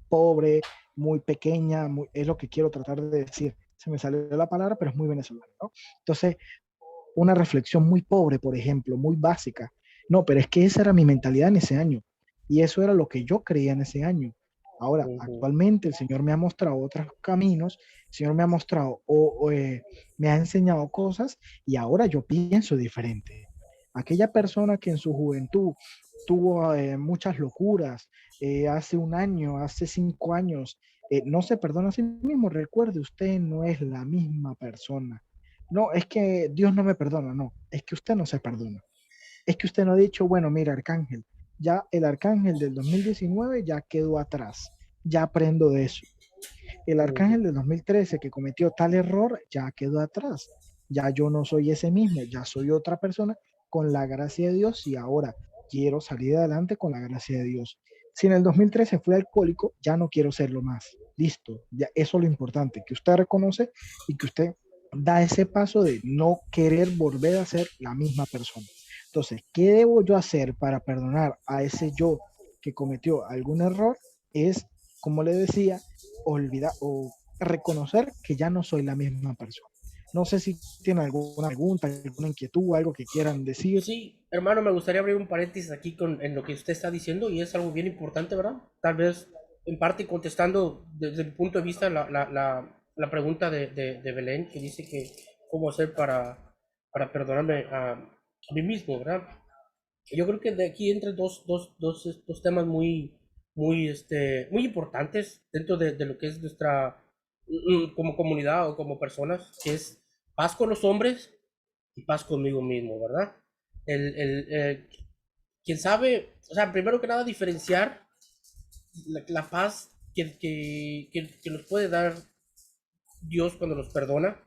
pobre, muy pequeña, es lo que quiero tratar de decir. Se me salió la palabra, pero es muy venezolana, ¿no? Entonces, una reflexión muy pobre, por ejemplo, muy básica. No, pero es que esa era mi mentalidad en ese año y eso era lo que yo creía en ese año. Ahora, Ujú. actualmente el Señor me ha mostrado otros caminos, el Señor me ha mostrado me ha enseñado cosas y ahora yo pienso diferente. Aquella persona que en su juventud tuvo muchas locuras, hace un año, hace 5 años, no se perdona a sí mismo. Recuerde, usted no es la misma persona. No, es que Dios no me perdona, no, es que usted no se perdona. Es que usted no ha dicho, bueno, mira, Arcángel, ya el Arcángel del 2019 ya quedó atrás, ya aprendo de eso. El Arcángel Ujú. del 2013 que cometió tal error ya quedó atrás. Ya yo no soy ese mismo, ya soy otra persona con la gracia de Dios y ahora quiero salir adelante con la gracia de Dios. Si en el 2013 fui alcohólico, ya no quiero serlo más. Listo, ya eso es lo importante, que usted reconoce y que usted da ese paso de no querer volver a ser la misma persona. Entonces, ¿qué debo yo hacer para perdonar a ese yo que cometió algún error? Es, como le decía, olvidar o reconocer que ya no soy la misma persona. No sé si tienen alguna pregunta, alguna inquietud, algo que quieran decir. Sí, hermano, me gustaría abrir un paréntesis aquí en lo que usted está diciendo y es algo bien importante, ¿verdad? Tal vez en parte contestando desde mi punto de vista la pregunta de Belén, que dice que cómo hacer para perdonarme a mí mismo, ¿verdad? Yo creo que de aquí entran dos temas muy importantes dentro de lo que es como comunidad o como personas, que es paz con los hombres y paz conmigo mismo, ¿verdad? Quien sabe, o sea, primero que nada, diferenciar la paz que nos puede dar Dios cuando nos perdona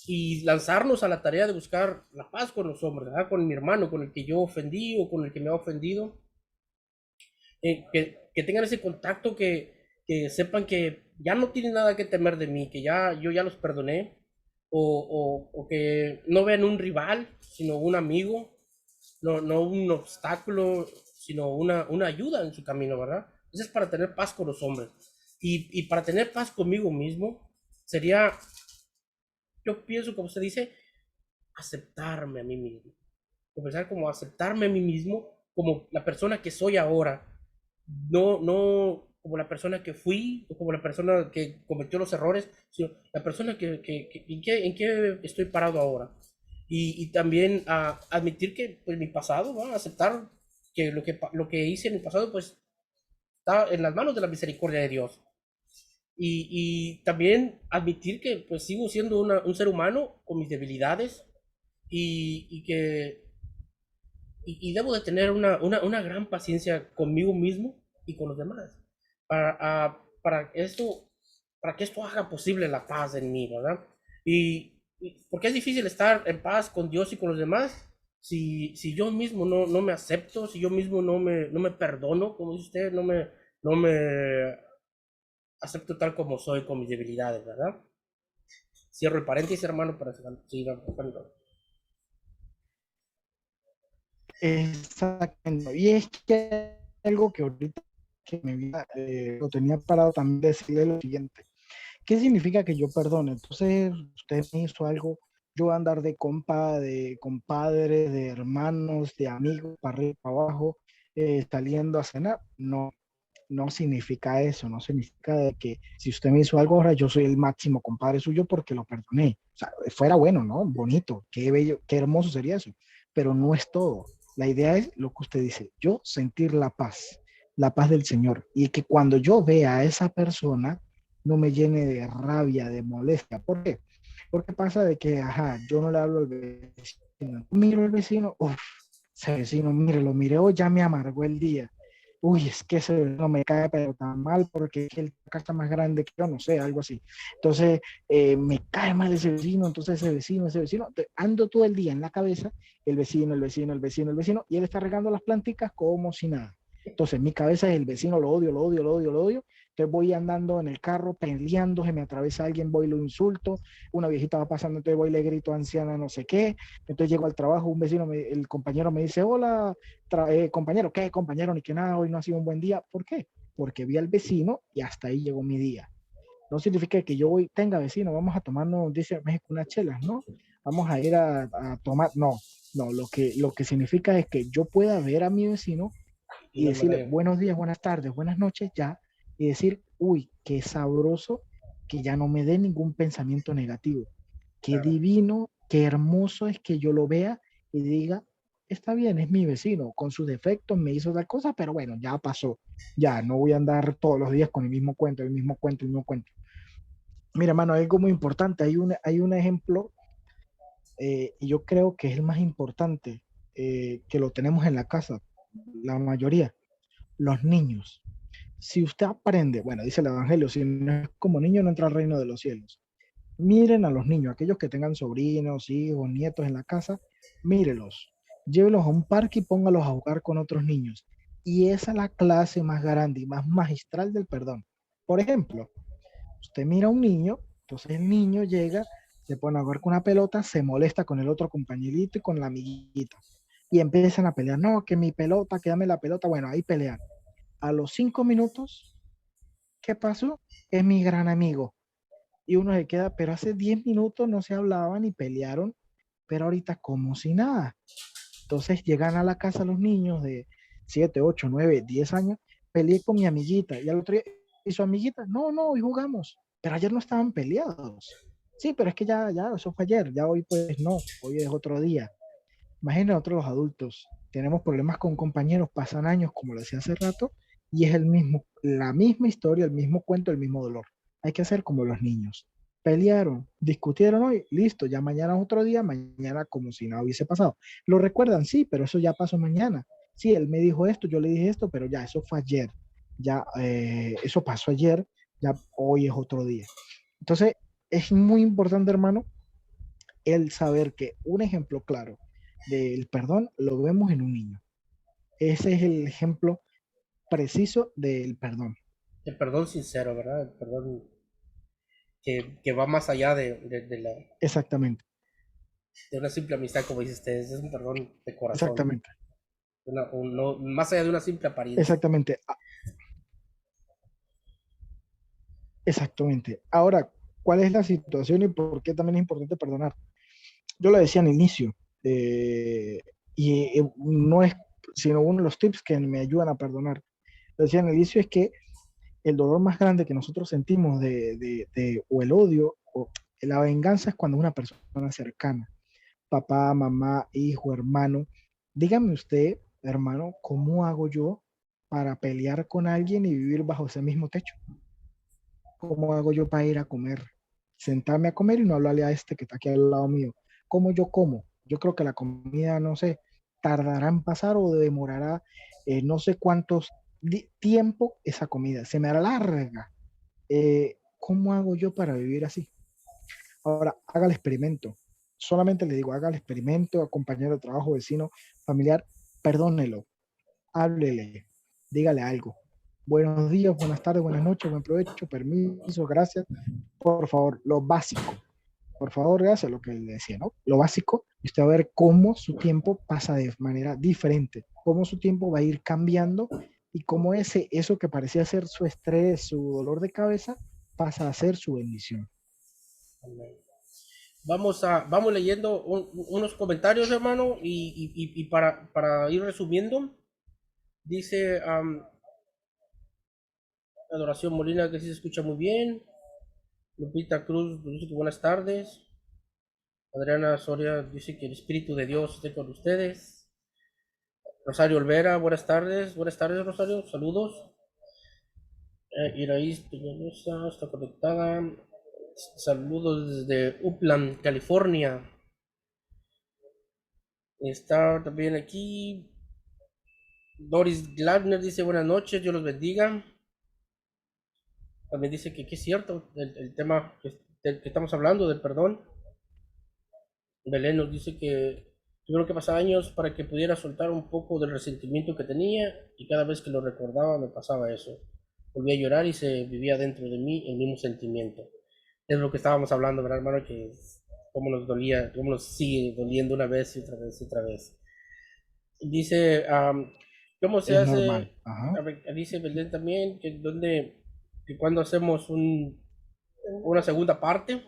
y lanzarnos a la tarea de buscar la paz con los hombres, ¿verdad? Con mi hermano, con el que yo ofendí o con el que me ha ofendido, que tengan ese contacto, que sepan que ya no tienen nada que temer de mí, que ya yo ya los perdoné, o que no vean un rival, sino un amigo, no un obstáculo, sino una ayuda en su camino, ¿verdad? Eso es para tener paz con los hombres. Y para tener paz conmigo mismo, sería, yo pienso, como se dice, aceptarme a mí mismo. Comenzar como a aceptarme a mí mismo como la persona que soy ahora, no como la persona que fui o como la persona que cometió los errores, sino la persona en qué estoy parado ahora. Y también admitir que pues, mi pasado, ¿no? Aceptar que lo que hice en el pasado pues está en las manos de la misericordia de Dios. Y también admitir que pues sigo siendo un ser humano con mis debilidades y que y debo de tener una gran paciencia conmigo mismo y con los demás para, para, esto, para que esto haga posible la paz en mí, ¿verdad? Porque es difícil estar en paz con Dios y con los demás si yo mismo no me acepto, si yo mismo no me perdono, como dice usted, no me acepto tal como soy con mis debilidades, ¿verdad? Cierro el paréntesis, hermano, para seguir avanzando. Exactamente. Y es que algo que ahorita que lo tenía parado también decirle lo siguiente. ¿Qué significa que yo perdone? Entonces, usted me hizo algo, yo voy a andar de compa, de compadre, de hermanos, de amigos, para arriba, para abajo, saliendo a cenar. No, no significa eso, no significa de que si usted me hizo algo ahora, yo soy el máximo compadre suyo porque lo perdoné. O sea, fuera bueno, ¿no? Bonito, qué bello, qué hermoso sería eso, pero no es todo. La idea es lo que usted dice, yo sentir la paz del Señor, y que cuando yo vea a esa persona, no me llene de rabia, de molestia. ¿Por qué? Porque pasa de que, ajá, yo no le hablo al vecino, miro al vecino, uff, ese vecino, mire, lo miré hoy, ya me amargó el día. Uy, es que ese no me cae pero tan mal porque es que el casa más grande que yo, no sé, algo así. Entonces, me cae mal ese vecino, entonces ese vecino, ando todo el día en la cabeza, el vecino, el vecino, el vecino, el vecino, y él está regando las planticas como si nada. Entonces, en mi cabeza es el vecino, lo odio, lo odio, lo odio, lo odio. Entonces voy andando en el carro peleando, se me atraviesa alguien, voy y lo insulto, una viejita va pasando, entonces voy y le grito anciana no sé qué, entonces llego al trabajo, un vecino, el compañero me dice, hola, compañero, ¿qué compañero? Ni que nada, hoy no ha sido un buen día. ¿Por qué? Porque vi al vecino y hasta ahí llegó mi día. No significa que yo voy, tenga vecino, vamos a tomarnos, dice México, unas chelas, ¿no? Vamos a ir a tomar, no, no, lo que significa es que yo pueda ver a mi vecino De y una decirle manera. buenos días, buenas tardes, buenas noches, ya, y decir, uy, qué sabroso, que ya no me dé ningún pensamiento negativo. Qué Claro. divino, qué hermoso es que yo lo vea y diga, está bien, es mi vecino, con sus defectos me hizo tal cosa, pero bueno, ya pasó. Ya, no voy a andar todos los días con el mismo cuento, el mismo cuento, el mismo cuento. Mira, hermano, algo muy importante, hay un ejemplo, y yo creo que es el más importante, que lo tenemos en la casa, la mayoría, los niños. Si usted aprende, bueno, dice el Evangelio, si no es como niño, no entra al reino de los cielos. Miren a los niños, aquellos que tengan sobrinos, hijos, nietos en la casa, mírelos, llévelos a un parque y póngalos a jugar con otros niños. Y esa es la clase más grande y más magistral del perdón. Por ejemplo, usted mira a un niño, entonces el niño llega, se pone a jugar con una pelota, se molesta con el otro compañerito y con la amiguita. Y empiezan a pelear, no, que mi pelota, que dame la pelota, bueno, ahí pelean. A los 5 minutos, ¿qué pasó? Es mi gran amigo. Y uno se queda, pero hace 10 minutos no se hablaban y pelearon, pero ahorita como si nada. Entonces llegan a la casa los niños de 7 8 9 10 años, peleé con mi amiguita y al otro día, ¿y su amiguita? No, no, hoy jugamos, pero ayer no estaban peleados. Sí, pero es que ya, eso fue ayer, ya hoy pues no, hoy es otro día. Imaginen nosotros los adultos, tenemos problemas con compañeros, pasan años, como lo decía hace rato, y es el mismo, la misma historia, el mismo cuento, el mismo dolor. Hay que hacer como los niños. Pelearon, discutieron hoy, listo, ya mañana es otro día, mañana como si nada hubiese pasado. ¿Lo recuerdan? Sí, pero eso ya pasó mañana. Sí, él me dijo esto, yo le dije esto, pero ya, eso fue ayer. Ya, eso pasó ayer, ya hoy es otro día. Entonces, es muy importante, hermano, el saber que un ejemplo claro del perdón lo vemos en un niño. Ese es el ejemplo preciso del perdón. El perdón sincero, ¿verdad? El perdón que va más allá Exactamente, de una simple amistad, como dice usted, es un perdón de corazón, exactamente, más allá de una simple apariencia. exactamente, exactamente. Ahora, ¿cuál es la situación y por qué también es importante perdonar? Yo lo decía al inicio, eh, no es sino uno de los tips que me ayudan a perdonar. Lo decía al inicio es que el dolor más grande que nosotros sentimos o el odio o la venganza es cuando una persona cercana, papá, mamá, hijo, hermano. Dígame usted, hermano, ¿cómo hago yo para pelear con alguien y vivir bajo ese mismo techo? ¿Cómo hago yo para ir a comer? Sentarme a comer y no hablarle a este que está aquí al lado mío. ¿Cómo yo como? Yo creo que la comida, no sé, tardará en pasar o demorará no sé cuántos tiempo esa comida. Se me hará larga. ¿Cómo hago yo para vivir así? Ahora, haga el experimento. Solamente le digo, haga el experimento, a compañero de trabajo, vecino, familiar, perdónelo, háblele, dígale algo. Buenos días, buenas tardes, buenas noches, buen provecho, permiso, gracias. Por favor, lo básico. Por favor, gracias, lo que le decía, ¿no? Lo básico, y usted va a ver cómo su tiempo pasa de manera diferente, cómo su tiempo va a ir cambiando y cómo eso que parecía ser su estrés, su dolor de cabeza, pasa a ser su bendición. Vamos leyendo unos comentarios, hermano, y para ir resumiendo, dice Adoración Molina que sí se escucha muy bien. Lupita Cruz dice que buenas tardes. Adriana Soria dice que el Espíritu de Dios esté con ustedes. Rosario Olvera, buenas tardes. Buenas tardes, Rosario. Saludos. Iraíz Peñalosa está conectada. Saludos desde Upland, California. Está también aquí Doris Gladner dice buenas noches, Dios los bendiga. También dice que es cierto el tema del que estamos hablando, del perdón. Belén nos dice que tuvieron que pasar años para que pudiera soltar un poco del resentimiento que tenía y cada vez que lo recordaba me pasaba eso. Volvía a llorar y se vivía dentro de mí el mismo sentimiento. Es lo que estábamos hablando, ¿verdad, hermano? Que cómo nos dolía, cómo nos sigue doliendo una vez y otra vez y otra vez. Dice, ¿cómo se Es normal. hace? Ajá. A ver, dice Belén también que cuando hacemos una segunda parte.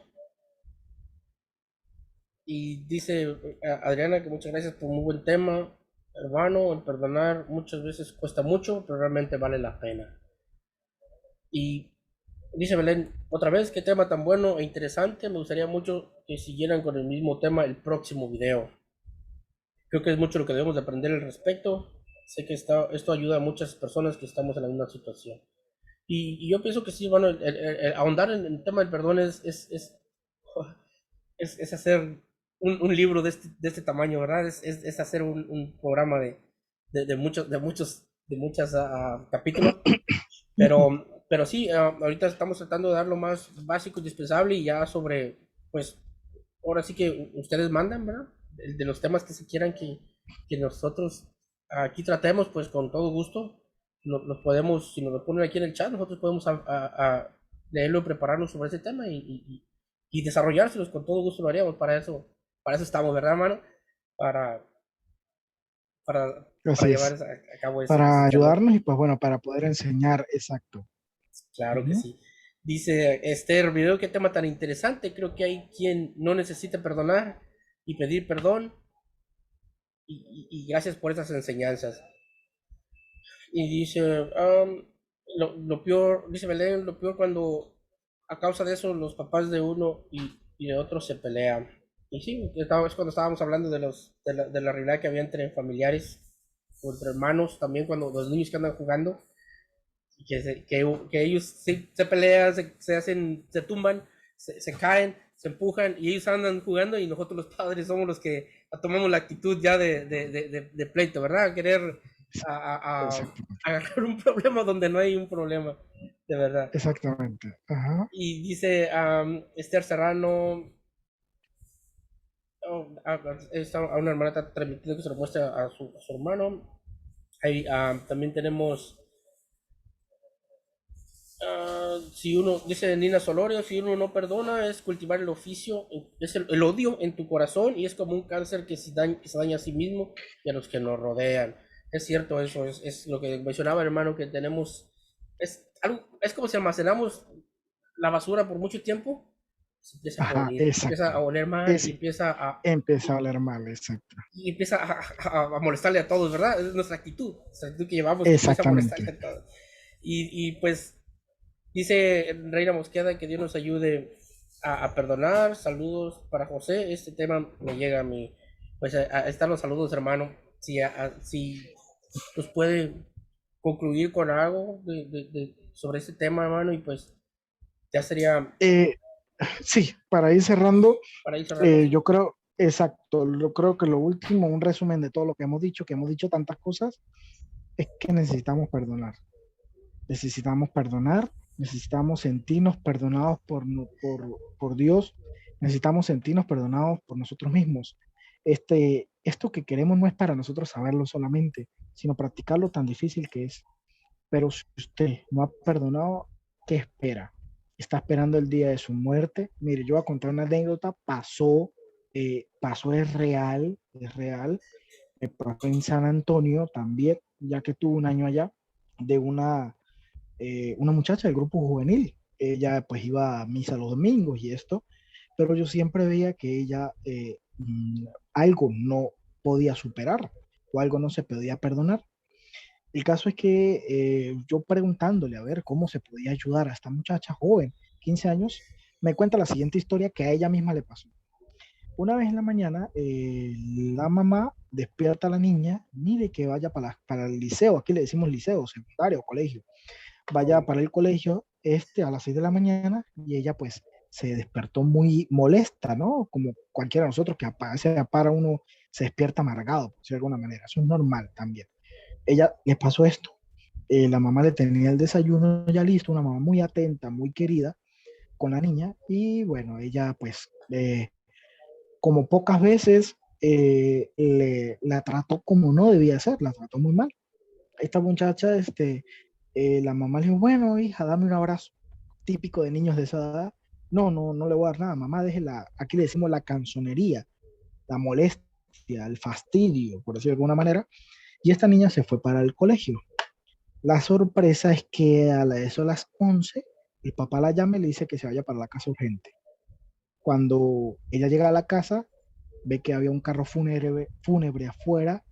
Y dice Adriana que muchas gracias por un muy buen tema, hermano. El perdonar muchas veces cuesta mucho, pero realmente vale la pena. Y dice Belén, otra vez, qué tema tan bueno e interesante. Me gustaría mucho que siguieran con el mismo tema el próximo video. Creo que es mucho lo que debemos de aprender al respecto. Sé que esto ayuda a muchas personas que estamos en la misma situación. Y yo pienso que sí, bueno, el ahondar en el tema del perdón es hacer un libro de este tamaño, ¿verdad? Es hacer un programa de muchos capítulos. Pero sí, ahorita estamos tratando de dar lo más básico y indispensable y ya sobre, pues, ahora sí que ustedes mandan, ¿verdad? De los temas que se quieran que nosotros aquí tratemos, pues con todo gusto, los podemos, si nos lo ponen aquí en el chat, nosotros podemos a leerlo y prepararnos sobre ese tema y desarrollárselos con todo gusto lo haríamos, para eso estamos, ¿verdad, hermano? Para, para Así llevar es. a cabo ese Para tema. ayudarnos y pues bueno, para poder enseñar, exacto. Claro que Ujú. sí. Dice Esther, video qué tema tan interesante. Creo que hay quien no necesita perdonar y pedir perdón. Y gracias por esas enseñanzas. Y dice, lo peor, dice Belén, lo peor cuando a causa de eso los papás de uno y de otro se pelean. Y sí, es cuando estábamos hablando de la realidad que había entre familiares o entre hermanos, también cuando los niños que andan jugando. que ellos se pelean, se tumban, se caen, se empujan y ellos andan jugando y nosotros los padres somos los que tomamos la actitud ya de pleito, ¿verdad? Querer Exactamente. agarrar un problema donde no hay un problema, de verdad. Exactamente. Ajá. Y dice Esther Serrano, a una hermana está transmitiendo que se lo muestra a su hermano. Ahí, también tenemos, si uno, dice Nina Solorio, si uno no perdona es cultivar el oficio, es el odio en tu corazón y es como un cáncer que se daña a sí mismo y a los que nos rodean. Es cierto eso, es lo que mencionaba hermano, que tenemos, es como si almacenamos la basura por mucho tiempo, se empieza a Ajá, podrir, empieza exacto. a oler mal Es y, empezar a hablar mal, exacto. y empieza a molestarle a todos, ¿verdad? Es nuestra actitud que llevamos que empieza a molestarle Exactamente. a todos. Y pues dice Reina Mosqueda que Dios nos ayude perdonar. Saludos para José. Este tema me llega a mí. Pues están los saludos, hermano. Si nos puede concluir con algo sobre este tema, hermano, y pues ya sería Eh, sí, para ir cerrando, para ir cerrando así. yo creo, exacto, yo creo que lo último, un resumen de todo lo que hemos dicho tantas cosas, es que necesitamos perdonar. Necesitamos perdonar, necesitamos sentirnos perdonados por Dios, necesitamos sentirnos perdonados por nosotros mismos. Esto que queremos no es para nosotros saberlo solamente, sino practicarlo tan difícil que es. Pero si usted no ha perdonado, ¿qué espera? Está esperando el día de su muerte. Mire, yo voy a contar una anécdota, pasó, es real, me pasó en San Antonio también, ya que tuve un año allá, de una muchacha del grupo juvenil. Ella pues iba a misa los domingos y esto, pero yo siempre veía que ella algo no podía superar o algo no se podía perdonar. El caso es que yo preguntándole a ver cómo se podía ayudar a esta muchacha joven, 15 años, me cuenta la siguiente historia que a ella misma le pasó. Una vez en la mañana, la mamá despierta a la niña, mire que vaya para el liceo, aquí le decimos liceo, secundario, colegio, vaya para el colegio a las 6 de la mañana y ella pues se despertó muy molesta, ¿no? Como cualquiera de nosotros que se para uno, se despierta amargado, por decirlo de alguna manera, eso es normal también. Ella le pasó esto, la mamá le tenía el desayuno ya listo, una mamá muy atenta, muy querida con la niña y bueno, ella pues como pocas veces la trató como no debía ser, la trató muy mal. Esta muchacha, la mamá le dijo, bueno, hija, dame un abrazo, típico de niños de esa edad. No, no, no le voy a dar nada, mamá, déjela, aquí le decimos la canzonería, la molestia, el fastidio, por decirlo de alguna manera, y esta niña se fue para el colegio. La sorpresa es que a las 11, el papá la llama y le dice que se vaya para la casa urgente. Cuando ella llega a la casa, ve que había un carro fúnebre afuera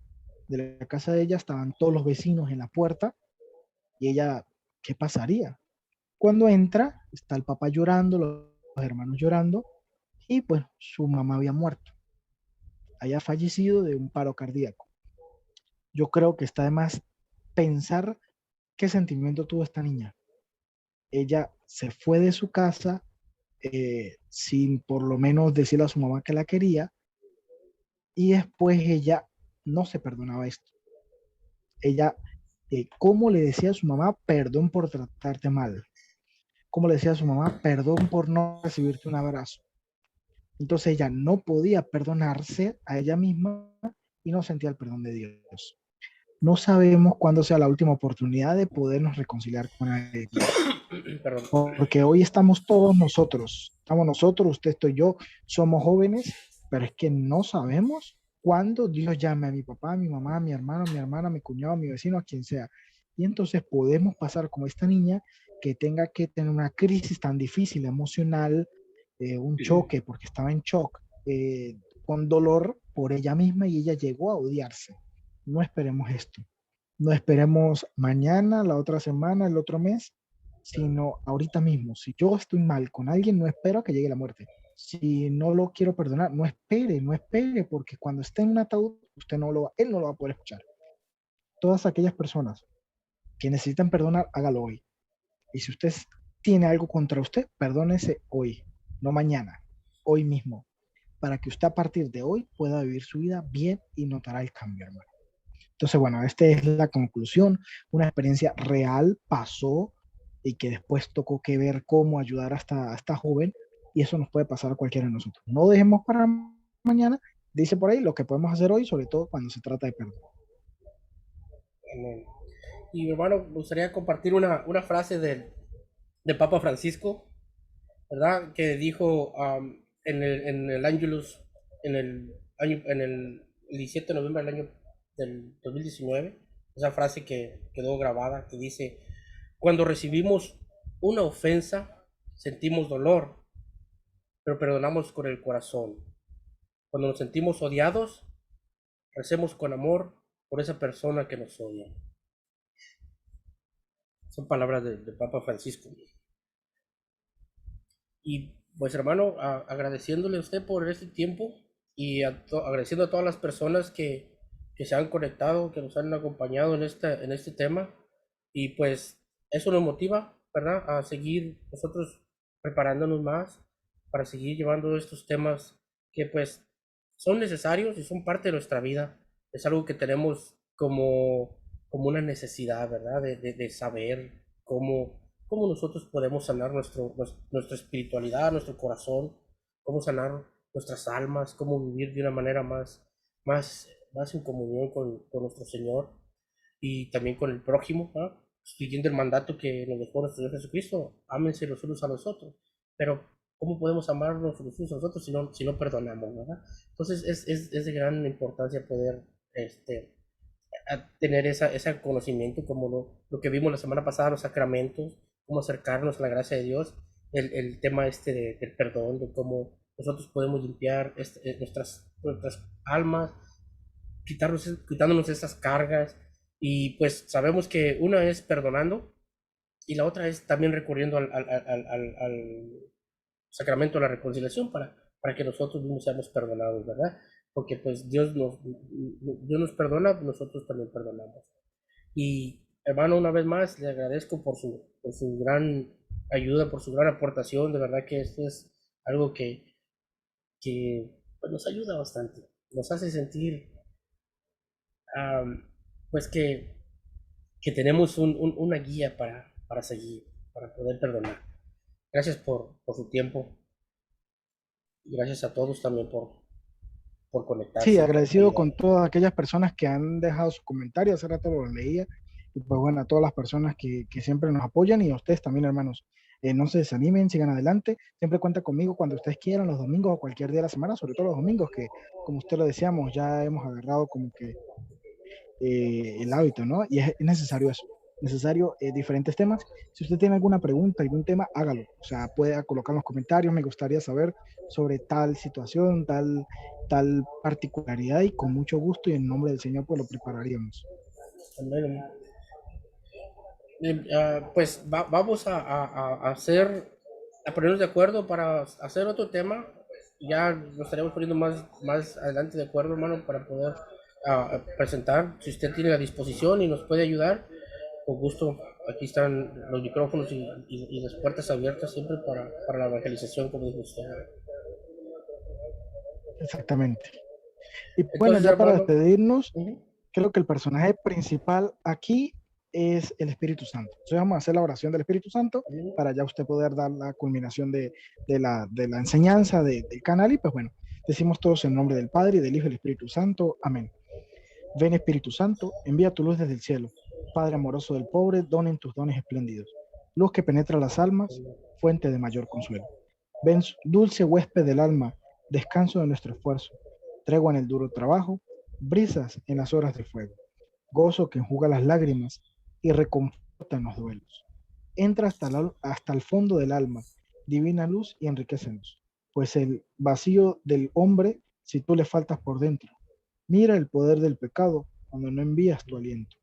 de la casa de ella, estaban todos los vecinos en la puerta y ella, ¿qué pasaría? Cuando entra, está el papá llorando, los hermanos llorando y pues su mamá había muerto, había fallecido de un paro cardíaco. Yo creo que está de más pensar qué sentimiento tuvo esta niña. Ella se fue de su casa sin por lo menos decirle a su mamá que la quería y después ella no se perdonaba esto. Ella, ¿cómo le decía a su mamá perdón por tratarte mal? ¿Cómo le decía a su mamá perdón por no recibirte un abrazo? Entonces ella no podía perdonarse a ella misma y no sentía el perdón de Dios. No sabemos cuándo sea la última oportunidad de podernos reconciliar con Dios. Perdón. Porque hoy estamos nosotros, usted, estoy yo, somos jóvenes, pero es que no sabemos cuándo Dios llame a mi papá, a mi mamá, a mi hermano, a mi hermana, a mi cuñado, a mi vecino, a quien sea. Y entonces podemos pasar como esta niña que tenga que tener una crisis tan difícil emocional, un choque, porque estaba en shock, con dolor por ella misma y ella llegó a odiarse. No esperemos esto. No esperemos mañana, la otra semana, el otro mes, sino ahorita mismo. Si yo estoy mal con alguien, no espero a que llegue la muerte. Si no lo quiero perdonar, no espere, porque cuando esté en un ataúd, él no lo va a poder escuchar. Todas aquellas personas que necesitan perdonar, hágalo hoy. Y si usted tiene algo contra usted, perdónese hoy, no mañana, hoy mismo, para que usted a partir de hoy pueda vivir su vida bien y notará el cambio, hermano. Entonces, bueno, esta es la conclusión. Una experiencia real pasó y que después tocó que ver cómo ayudar a esta joven, y eso nos puede pasar a cualquiera de nosotros. No dejemos para mañana, dice por ahí, lo que podemos hacer hoy, sobre todo cuando se trata de perdón. Amén. Y hermano, me gustaría compartir una frase del Papa Francisco, ¿verdad? Que dijo en el Angelus, en el 17 de noviembre del 2019, esa frase que quedó grabada, que dice: cuando recibimos una ofensa, sentimos dolor, pero perdonamos con el corazón. Cuando nos sentimos odiados, recemos con amor por esa persona que nos odia. Son palabras del Papa Francisco. Y pues hermano, agradeciéndole a usted por este tiempo y agradeciendo a todas las personas que se han conectado, que nos han acompañado en este tema. Y pues eso nos motiva, ¿verdad? A seguir nosotros preparándonos más para seguir llevando estos temas que pues son necesarios y son parte de nuestra vida. Es algo que tenemos como una necesidad, ¿verdad? De saber cómo nosotros podemos sanar nuestra espiritualidad, nuestro corazón, cómo sanar nuestras almas, cómo vivir de una manera más en comunión con nuestro Señor y también con el prójimo, ¿no? Siguiendo el mandato que nos dejó nuestro Señor Jesucristo: ámense los unos a los otros. Pero, ¿cómo podemos amarnos los unos a los otros si no perdonamos, ¿verdad? Entonces, es de gran importancia poder a tener ese conocimiento, como lo que vimos la semana pasada, los sacramentos, cómo acercarnos a la gracia de Dios, el tema del perdón, de cómo nosotros podemos limpiar nuestras almas, quitándonos esas cargas. Y pues sabemos que una es perdonando y la otra es también recurriendo al sacramento de la reconciliación para que nosotros mismos seamos perdonados, ¿verdad? Porque pues Dios nos perdona, nosotros también perdonamos. Y hermano, una vez más, le agradezco por su gran ayuda, por su gran aportación. De verdad que esto es algo que pues, nos ayuda bastante. Nos hace sentir pues que tenemos una guía para seguir, para poder perdonar. Gracias por su tiempo y gracias a todos también por Sí, conectarse y por agradecido ayudar. con todas aquellas personas que han dejado sus comentarios, hace rato los leía, y pues bueno, a todas las personas que siempre nos apoyan y a ustedes también, hermanos. No se desanimen, sigan adelante, siempre cuenta conmigo cuando ustedes quieran, los domingos o cualquier día de la semana, sobre todo los domingos, que como usted lo decíamos, ya hemos agarrado como que el hábito, ¿no? Y es necesario eso, necesario diferentes temas. Si usted tiene alguna pregunta, algún tema, hágalo. O sea, puede colocar en los comentarios, me gustaría saber sobre tal situación, tal particularidad, y con mucho gusto y en nombre del Señor, pues lo prepararíamos. Amén. Pues vamos a hacer, a ponernos de acuerdo para hacer otro tema. Ya nos estaremos poniendo más adelante de acuerdo, hermano, para poder presentar. Si usted tiene la disposición y nos puede ayudar, con gusto, aquí están los micrófonos y las puertas abiertas siempre para la evangelización, como dijo usted. Exactamente. Y bueno, Entonces, ya para hermano, despedirnos, ujú, creo que el personaje principal aquí es el Espíritu Santo. Entonces vamos a hacer la oración del Espíritu Santo amén, para ya usted poder dar la culminación de la enseñanza del canal. Y pues bueno, decimos todos en nombre del Padre, y del Hijo y del Espíritu Santo. Amén. Ven Espíritu Santo, envía tu luz desde el cielo. Padre amoroso del pobre, donen tus dones espléndidos. Luz que penetra las almas, fuente de mayor consuelo. Ven dulce huésped del alma, descanso de nuestro esfuerzo. Tregua en el duro trabajo, brisas en las horas de fuego, gozo que enjuga las lágrimas y reconforta en los duelos. Entra hasta el fondo del alma, divina luz, y enriquecenos, pues el vacío del hombre, si tú le faltas por dentro. Mira el poder del pecado cuando no envías tu aliento.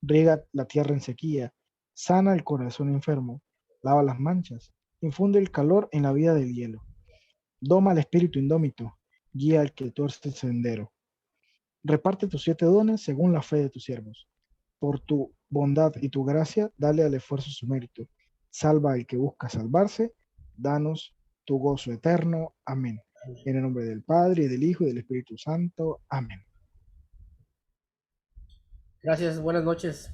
Riega la tierra en sequía, sana el corazón enfermo, lava las manchas, infunde el calor en la vida del hielo. Doma al espíritu indómito, guía al que tuerce el sendero. Reparte tus 7 dones según la fe de tus siervos. Por tu bondad y tu gracia, dale al esfuerzo su mérito. Salva al que busca salvarse. Danos tu gozo eterno. Amén. En el nombre del Padre, y del Hijo, y del Espíritu Santo. Amén. Gracias, buenas noches.